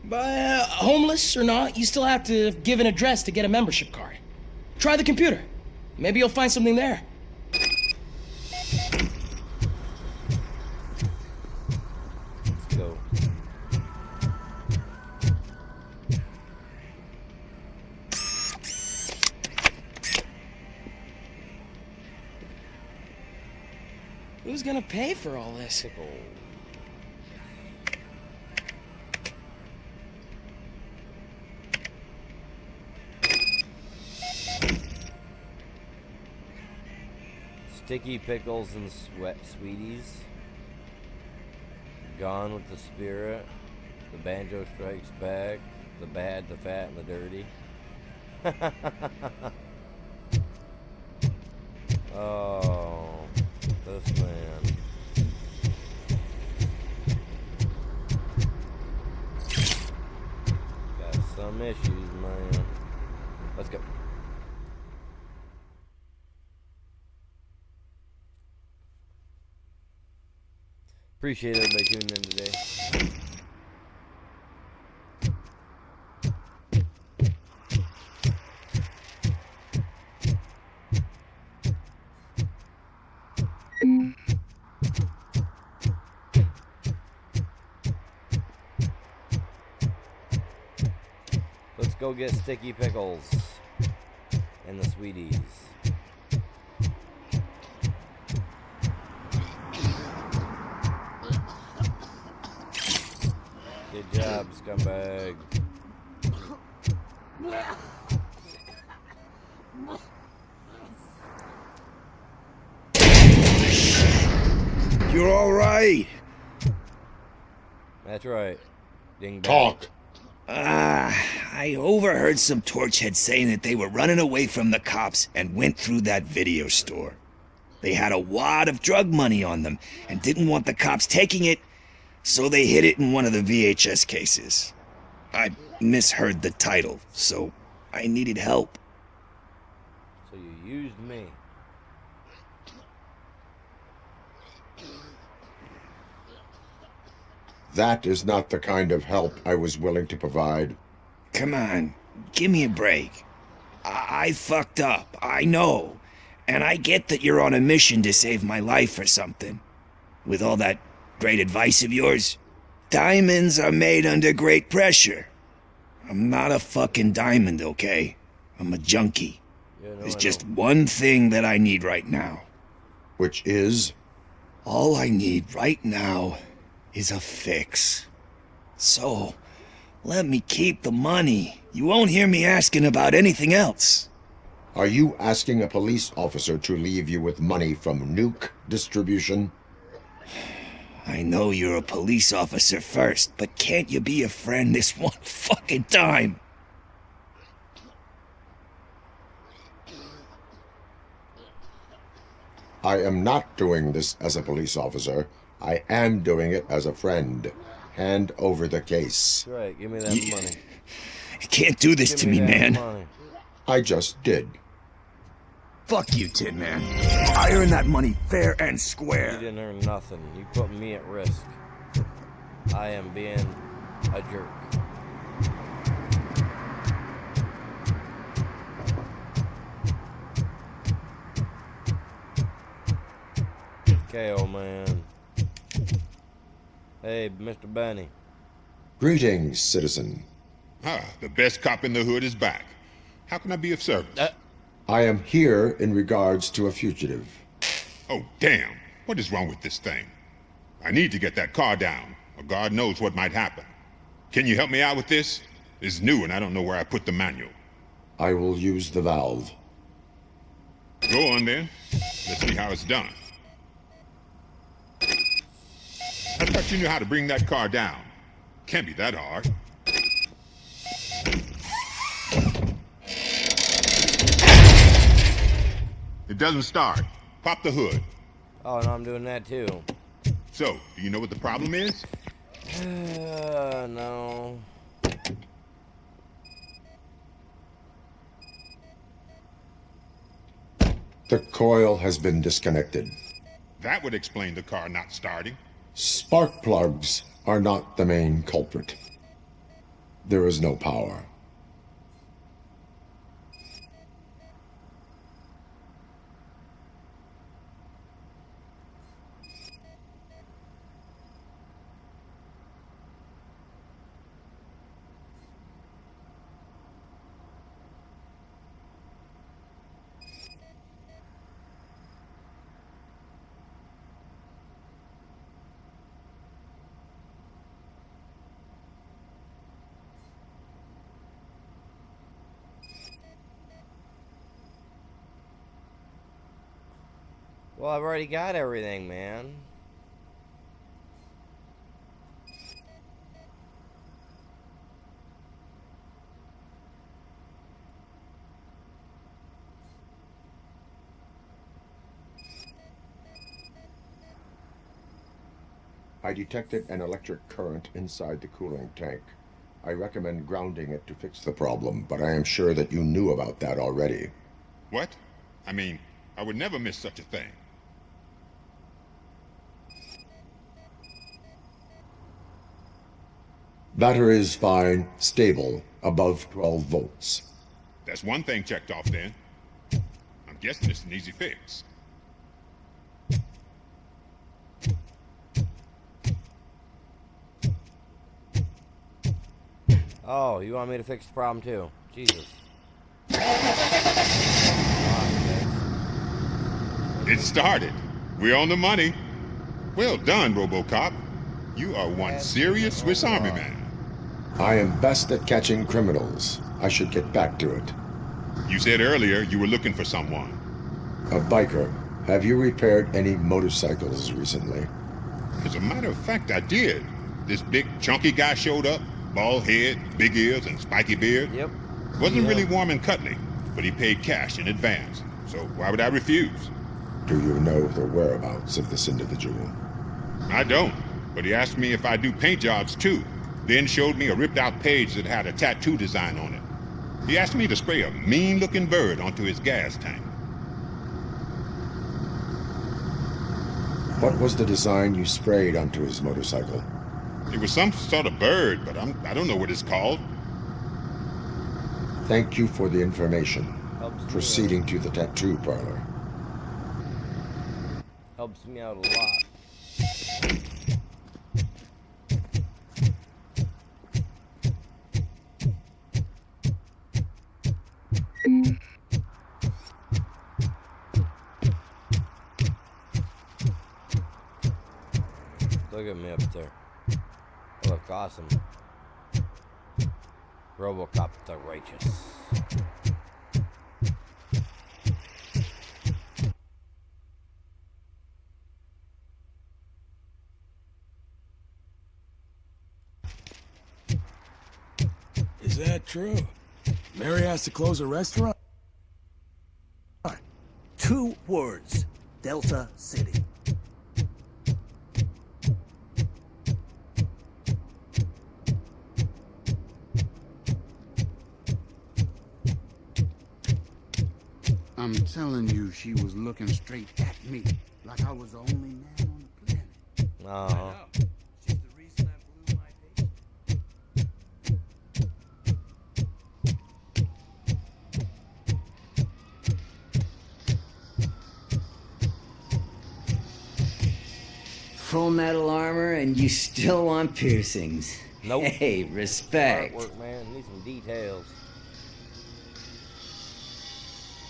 But homeless or not, you still have to give an address to get a membership card. Try the computer. Maybe you'll find something there. Go. Who's gonna pay for all this? Sticky pickles and sweat sweeties. Gone with the Spirit. The Banjo Strikes Back. The Bad, the Fat, and the Dirty. Oh, this man. Got some issues, man. Let's go. Appreciate everybody tuning in today. let's go get sticky pickles and the sweeties. Good job, scumbag. You're all right. That's right. Ding Talk. I overheard some torchheads saying that they were running away from the cops and went through that video store. They had a wad of drug money on them and didn't want the cops taking it, so they hid it in one of the VHS cases. I misheard the title, so I needed help. So you used me. That is not the kind of help I was willing to provide. Come on, give me a break. I fucked up, I know. And I get that you're on a mission to save my life or something. With all that great advice of yours, diamonds are made under great pressure. I'm not a fucking diamond, okay? I'm a junkie. There's just one thing that I need right now. Which is? All I need right now is a fix. So, let me keep the money. You won't hear me asking about anything else. Are you asking a police officer to leave you with money from nuke distribution? I know you're a police officer first, but can't you be a friend this one fucking time? I am not doing this as a police officer. I am doing it as a friend. Hand over the case. That's right, give me that money. You can't do this to me, man. Money. I just did. Fuck you, Tin Man. I earned that money fair and square. You didn't earn nothing. You put me at risk. I am being a jerk. Okay, old man. Hey, Mr. Benny. Greetings, citizen. The best cop in the hood is back. How can I be of service? I am here in regards to a fugitive. Oh, damn. What is wrong with this thing? I need to get that car down, or God knows what might happen. Can you help me out with this? It's new and I don't know where I put the manual. I will use the valve. Go on then. Let's see how it's done. I thought you knew how to bring that car down. Can't be that hard. It doesn't start. Pop the hood. Oh, no, I'm doing that too. So, do you know what the problem is? No. The coil has been disconnected. That would explain the car not starting. Spark plugs are not the main culprit. There is no power. Well, I've already got everything, man. I detected an electric current inside the cooling tank. I recommend grounding it to fix the problem, but I am sure that you knew about that already. What? I mean, I would never miss such a thing. Battery is fine, stable, above 12 volts. That's one thing checked off then. I'm guessing it's an easy fix. Oh, you want me to fix the problem too? Jesus. It started. We're on the money. Well done, RoboCop. You are one serious Swiss Army man. I am best at catching criminals. I should get back to it. You said earlier you were looking for someone. A biker. Have you repaired any motorcycles recently? As a matter of fact, I did. This big, chunky guy showed up. Bald head, big ears, and spiky beard. Yep. Wasn't really warm and cuddly, but he paid cash in advance. So why would I refuse? Do you know the whereabouts of this individual? I don't, but he asked me if I do paint jobs too, then showed me a ripped-out page that had a tattoo design on it. He asked me to spray a mean-looking bird onto his gas tank. What was the design you sprayed onto his motorcycle? It was some sort of bird, but I don't know what it's called. Thank you for the information. Proceeding to the tattoo parlor. Helps me out a lot. Look at me up there. I look awesome. RoboCop the Righteous. Is that true? Mary has to close a restaurant? 2 words. Delta City. I'm telling you, she was looking straight at me, like I was the only man on the planet. Uh-huh. She's the reason I blew my Full metal armor and you still want piercings. Nope. Hey, respect. Artwork, man. Need some details.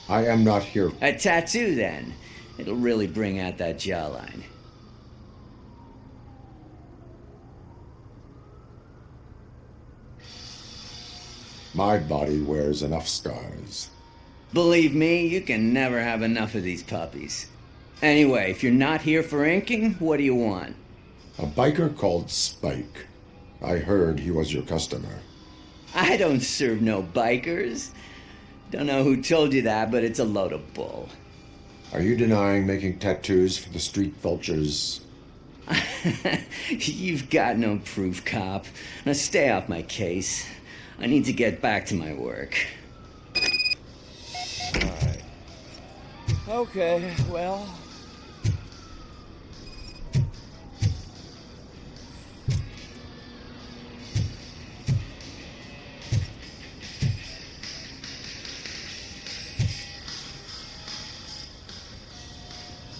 I am not here. A tattoo, then. It'll really bring out that jawline. My body wears enough scars. Believe me, you can never have enough of these puppies. Anyway, if you're not here for inking, what do you want? A biker called Spike. I heard he was your customer. I don't serve no bikers. Don't know who told you that, but it's a load of bull. Are you denying making tattoos for the street vultures? You've got no proof, cop. Now stay off my case. I need to get back to my work. Alright. Okay, well.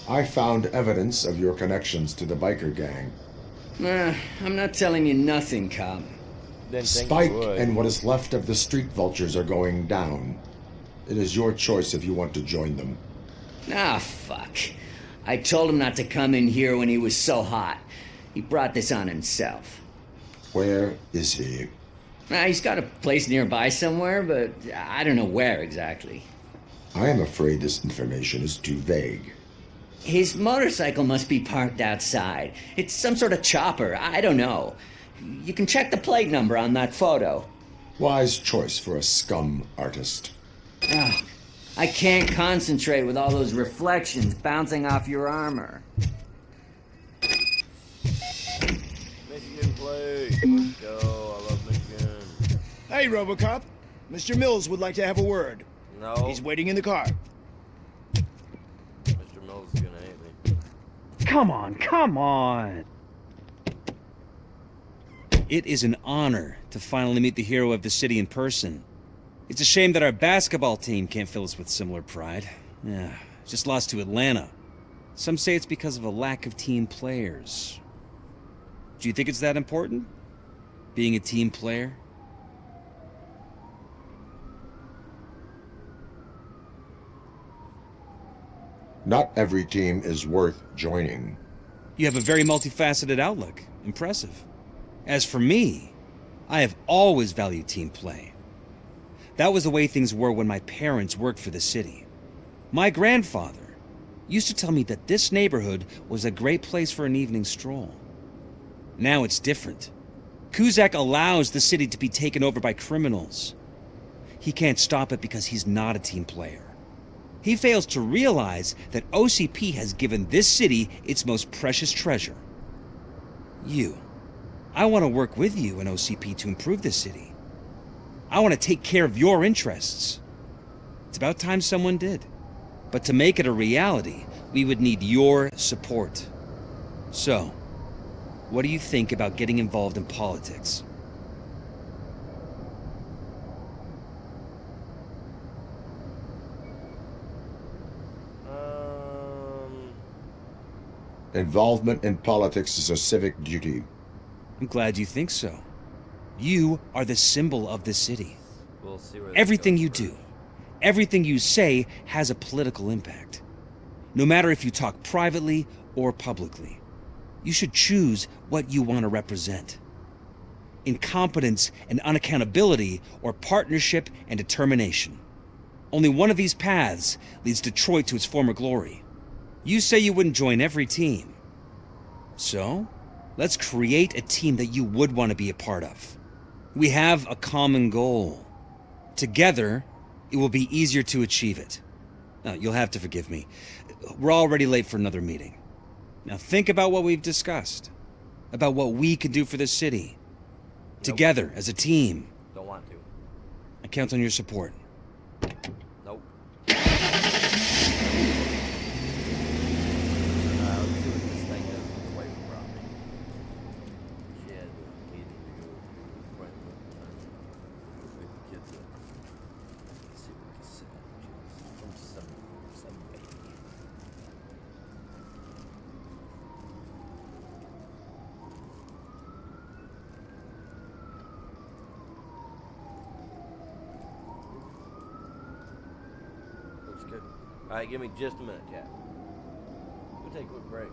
I found evidence of your connections to the biker gang. I'm not telling you nothing, cop. Spike and what is left of the street vultures are going down. It is your choice if you want to join them. Ah, fuck. I told him not to come in here when he was so hot. He brought this on himself. Where is he? He's got a place nearby somewhere, but I don't know where exactly. I am afraid this information is too vague. His motorcycle must be parked outside. It's some sort of chopper. I don't know. You can check the plate number on that photo. Wise choice for a scum artist. Oh, I can't concentrate with all those reflections bouncing off your armor. Michigan play. Let's go. I love Michigan. Hey, RoboCop. Mr. Mills would like to have a word. No. He's waiting in the car. Mr. Mills is gonna hate me. Come on, come on! It is an honor to finally meet the hero of the city in person. It's a shame that our basketball team can't fill us with similar pride. Yeah, just lost to Atlanta. Some say it's because of a lack of team players. Do you think it's that important? Being a team player? Not every team is worth joining. You have a very multifaceted outlook. Impressive. As for me, I have always valued team play. That was the way things were when my parents worked for the city. My grandfather used to tell me that this neighborhood was a great place for an evening stroll. Now it's different. Kuzak allows the city to be taken over by criminals. He can't stop it because he's not a team player. He fails to realize that OCP has given this city its most precious treasure. You. I want to work with you and OCP to improve this city. I want to take care of your interests. It's about time someone did. But to make it a reality, we would need your support. So, what do you think about getting involved in politics? Involvement in politics is a civic duty. I'm glad you think so. You are the symbol of the city. We'll see where Everything you do, everything you say has a political impact. No matter if you talk privately or publicly, you should choose what you want to represent. Incompetence and unaccountability, or partnership and determination. Only one of these paths leads Detroit to its former glory. You say you wouldn't join every team. So, let's create a team that you would want to be a part of. We have a common goal. Together, it will be easier to achieve it. You'll have to forgive me. We're already late for another meeting. Now think about what we've discussed. About what we can do for this city. Together, as a team. Don't want to. I count on your support. Nope. Let's see what this thing is away from property. She had a meeting to go to appointment. With the kids up. Let's see what this said. From some baby. Looks good. Alright, give me just a minute, Cap. We'll take a quick break.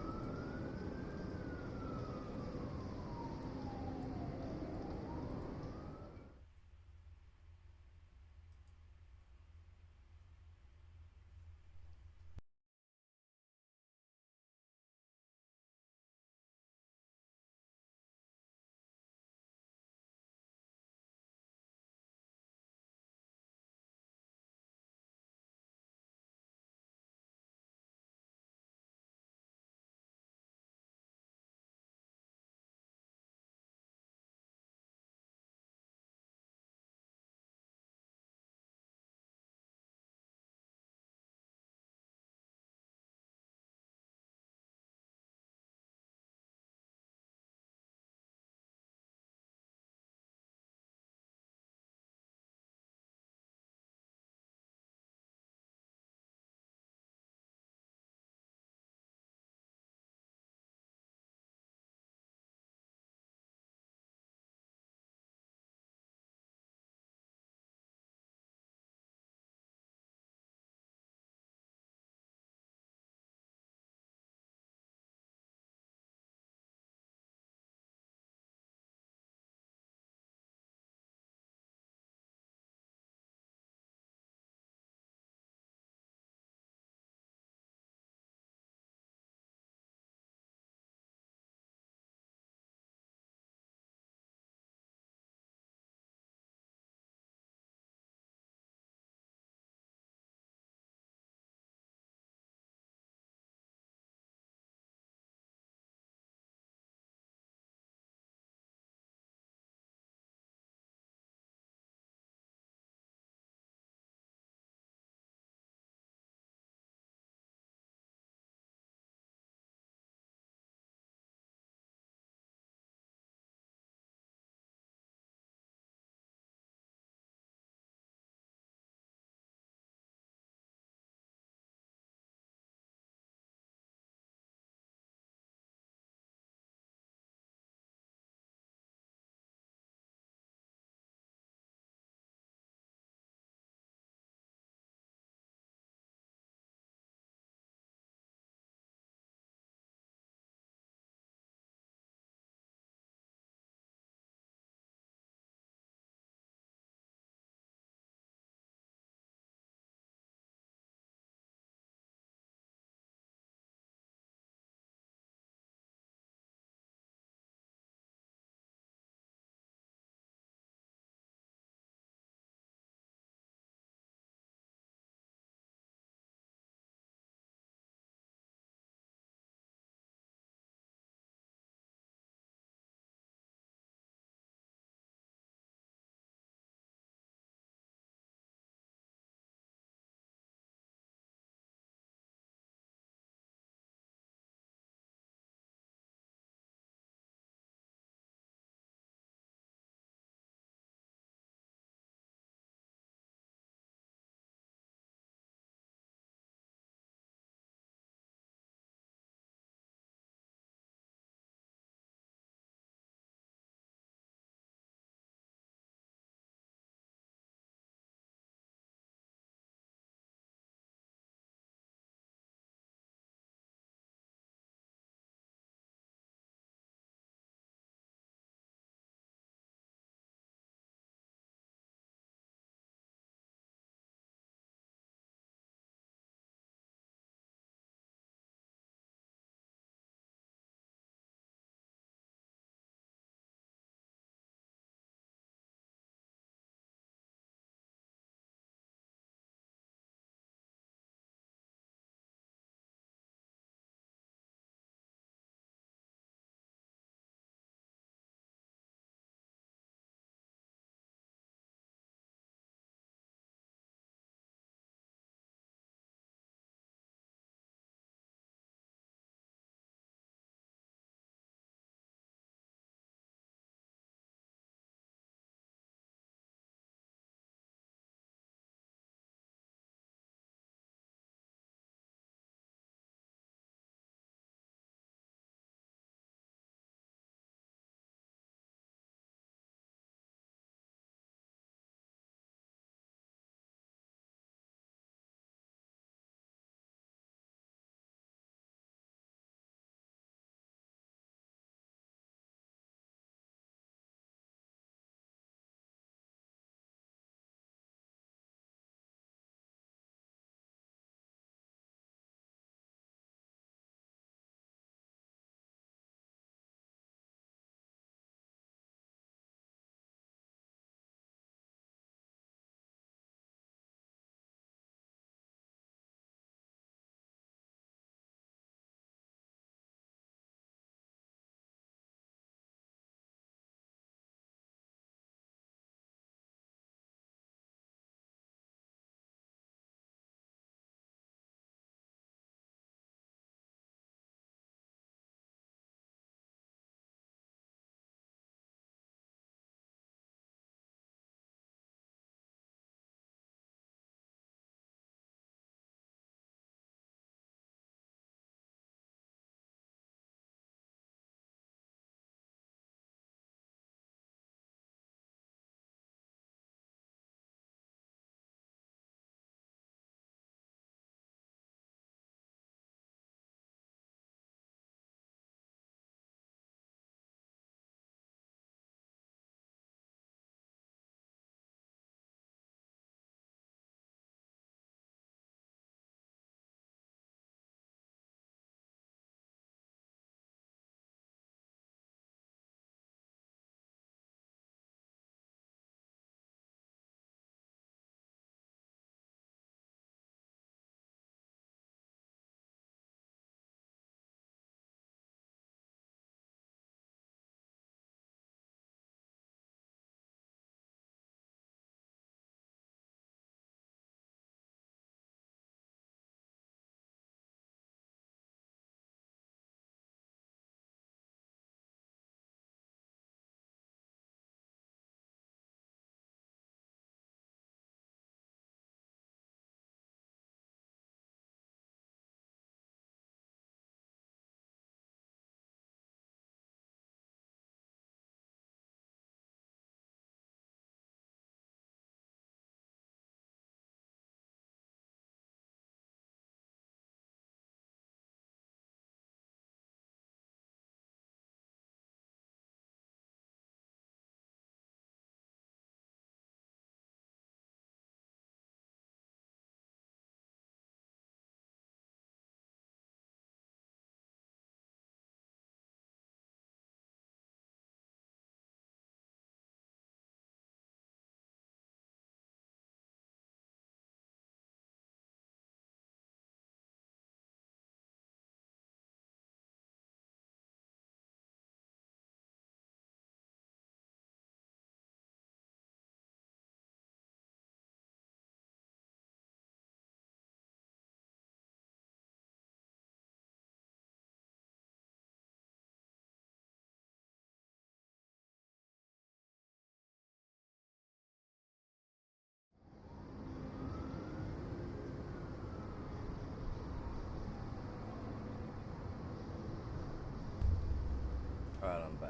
Alright, I'm back.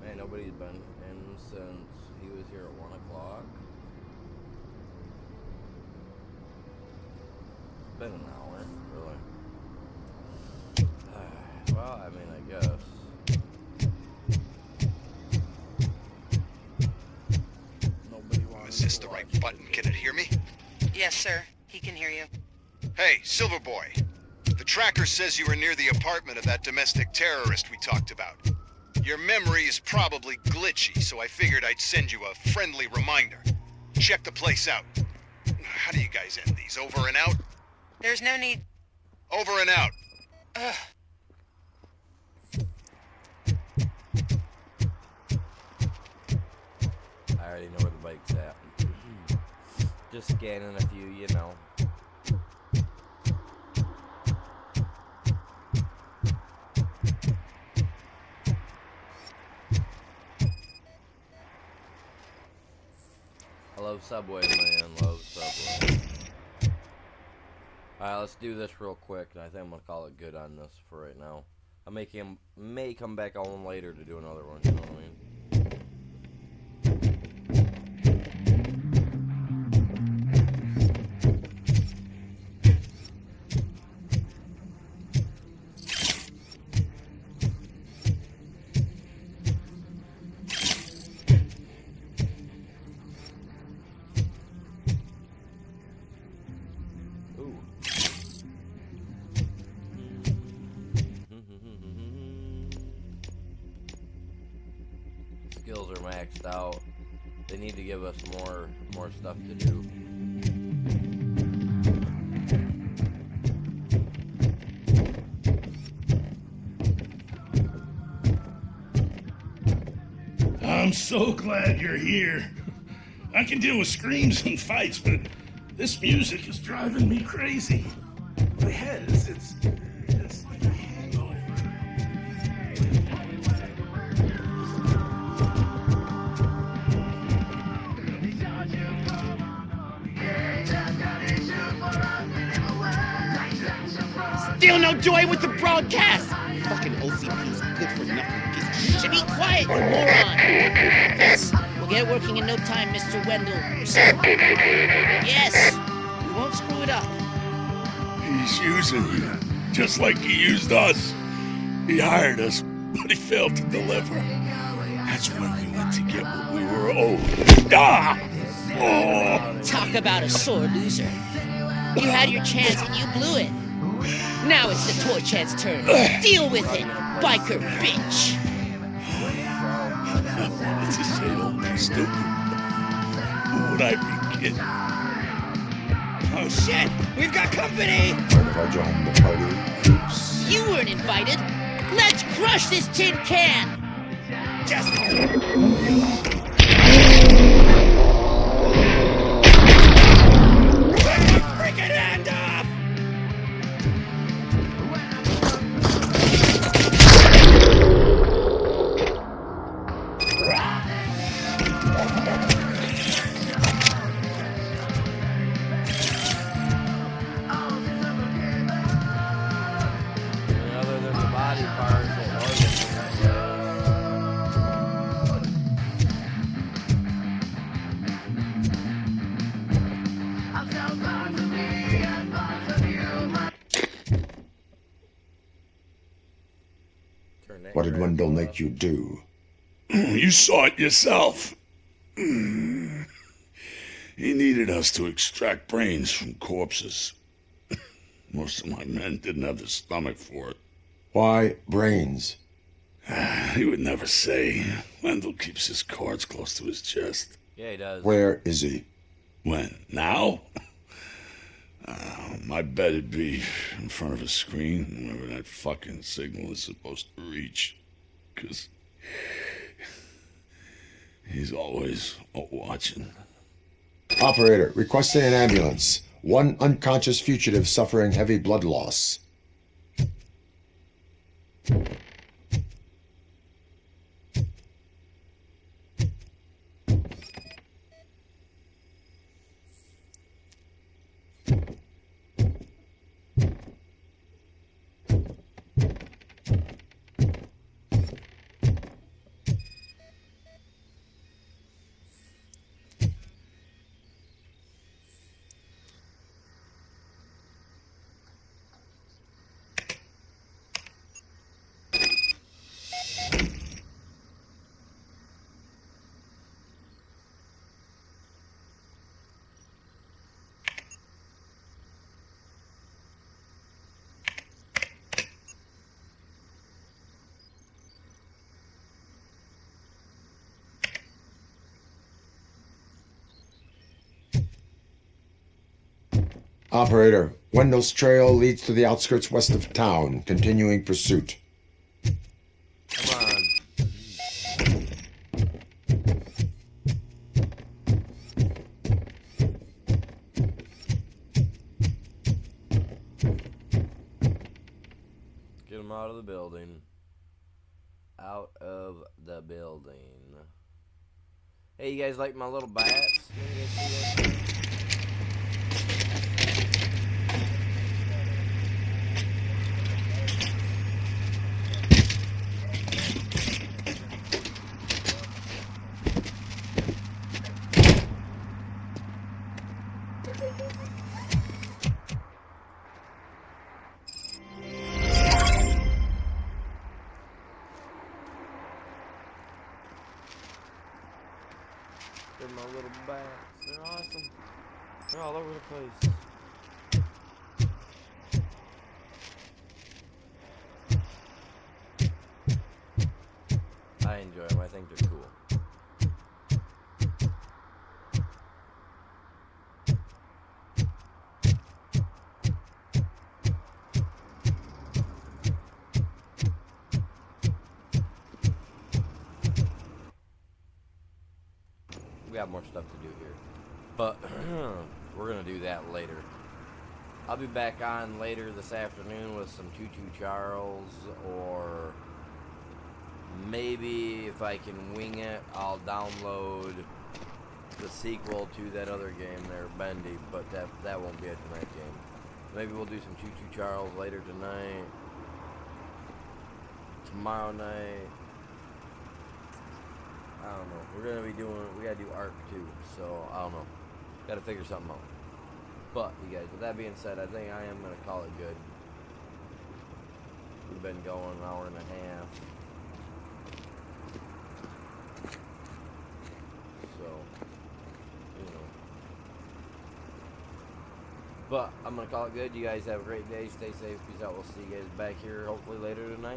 Man, nobody's been in since he was here at 1 o'clock. It's been an hour, really. Well, I mean, I guess. Is this the right button? Can it hear me? Yes, sir. He can hear you. Hey, Silverboy. The tracker says you were near the apartment of that domestic terrorist we talked about. Your memory is probably glitchy, so I figured I'd send you a friendly reminder. Check the place out. How do you guys end these? Over and out? There's no need. Over and out. Ugh. I already know where the bike's at. Just scanning a few, you know. I love Subway, man. Love Subway. Alright, let's do this real quick, and I think I'm gonna call it good on this for right now. I may come back on later to do another one, you know what I mean? Skills are maxed out. They need to give us more stuff to do. I'm so glad you're here. I can deal with screams and fights, but this music is driving me crazy. My head is it's like a hangover. Still no joy with the broadcast! Fucking OCP's good for nothing. Piece of shit. Be quiet, you moron! Yes, we'll get it working in no time, Mr. Wendell. Yes, we won't screw it up. He's using you, just like he used us. He hired us, but he failed to deliver. That's when we went to get what we were owed. Ah! Oh! Talk about a sore loser. You had your chance and you blew it. Now it's the toy chance turn. Deal with it, biker bitch. It's a shame I'm too stupid. Who would I be kidding? Oh shit! We've got company! Join the party. Oops. You weren't invited. Let's crush this tin can. Just freaking hand off! Other than the body parts, it wasn't. What did Wendell make you do? You saw it yourself. He needed us to extract brains from corpses. Most of my men didn't have the stomach for it. Why brains? He would never say. Wendell keeps his cards close to his chest. Yeah, he does. Where is he? When? Now? My bet it'd be in front of a screen, wherever that fucking signal is supposed to reach. 'Cause he's always watching. Operator, requesting an ambulance. One unconscious fugitive suffering heavy blood loss. Operator, Wendell's trail leads to the outskirts west of town, continuing pursuit. Come on. Get him out of the building. Out of the building. Hey, you guys like my little bats? You guys see that? They're my little bats. They're awesome. They're all over the place. I enjoy them. I think they're cool. We got more stuff to do here, but we're gonna do that later. I'll be back on later this afternoon with some Choo Choo Charles, or maybe if I can wing it, I'll download the sequel to that other game there, Bendy, but that won't be a tonight game. Maybe we'll do some Choo Choo Charles later tonight, tomorrow night. I don't know. We gotta do Ark too, so I don't know. Gotta figure something out. But, you guys, with that being said, I think I am gonna call it good. We've been going an hour and a half. So, you know. But, I'm gonna call it good. You guys have a great day. Stay safe. Peace out. We'll see you guys back here hopefully later tonight.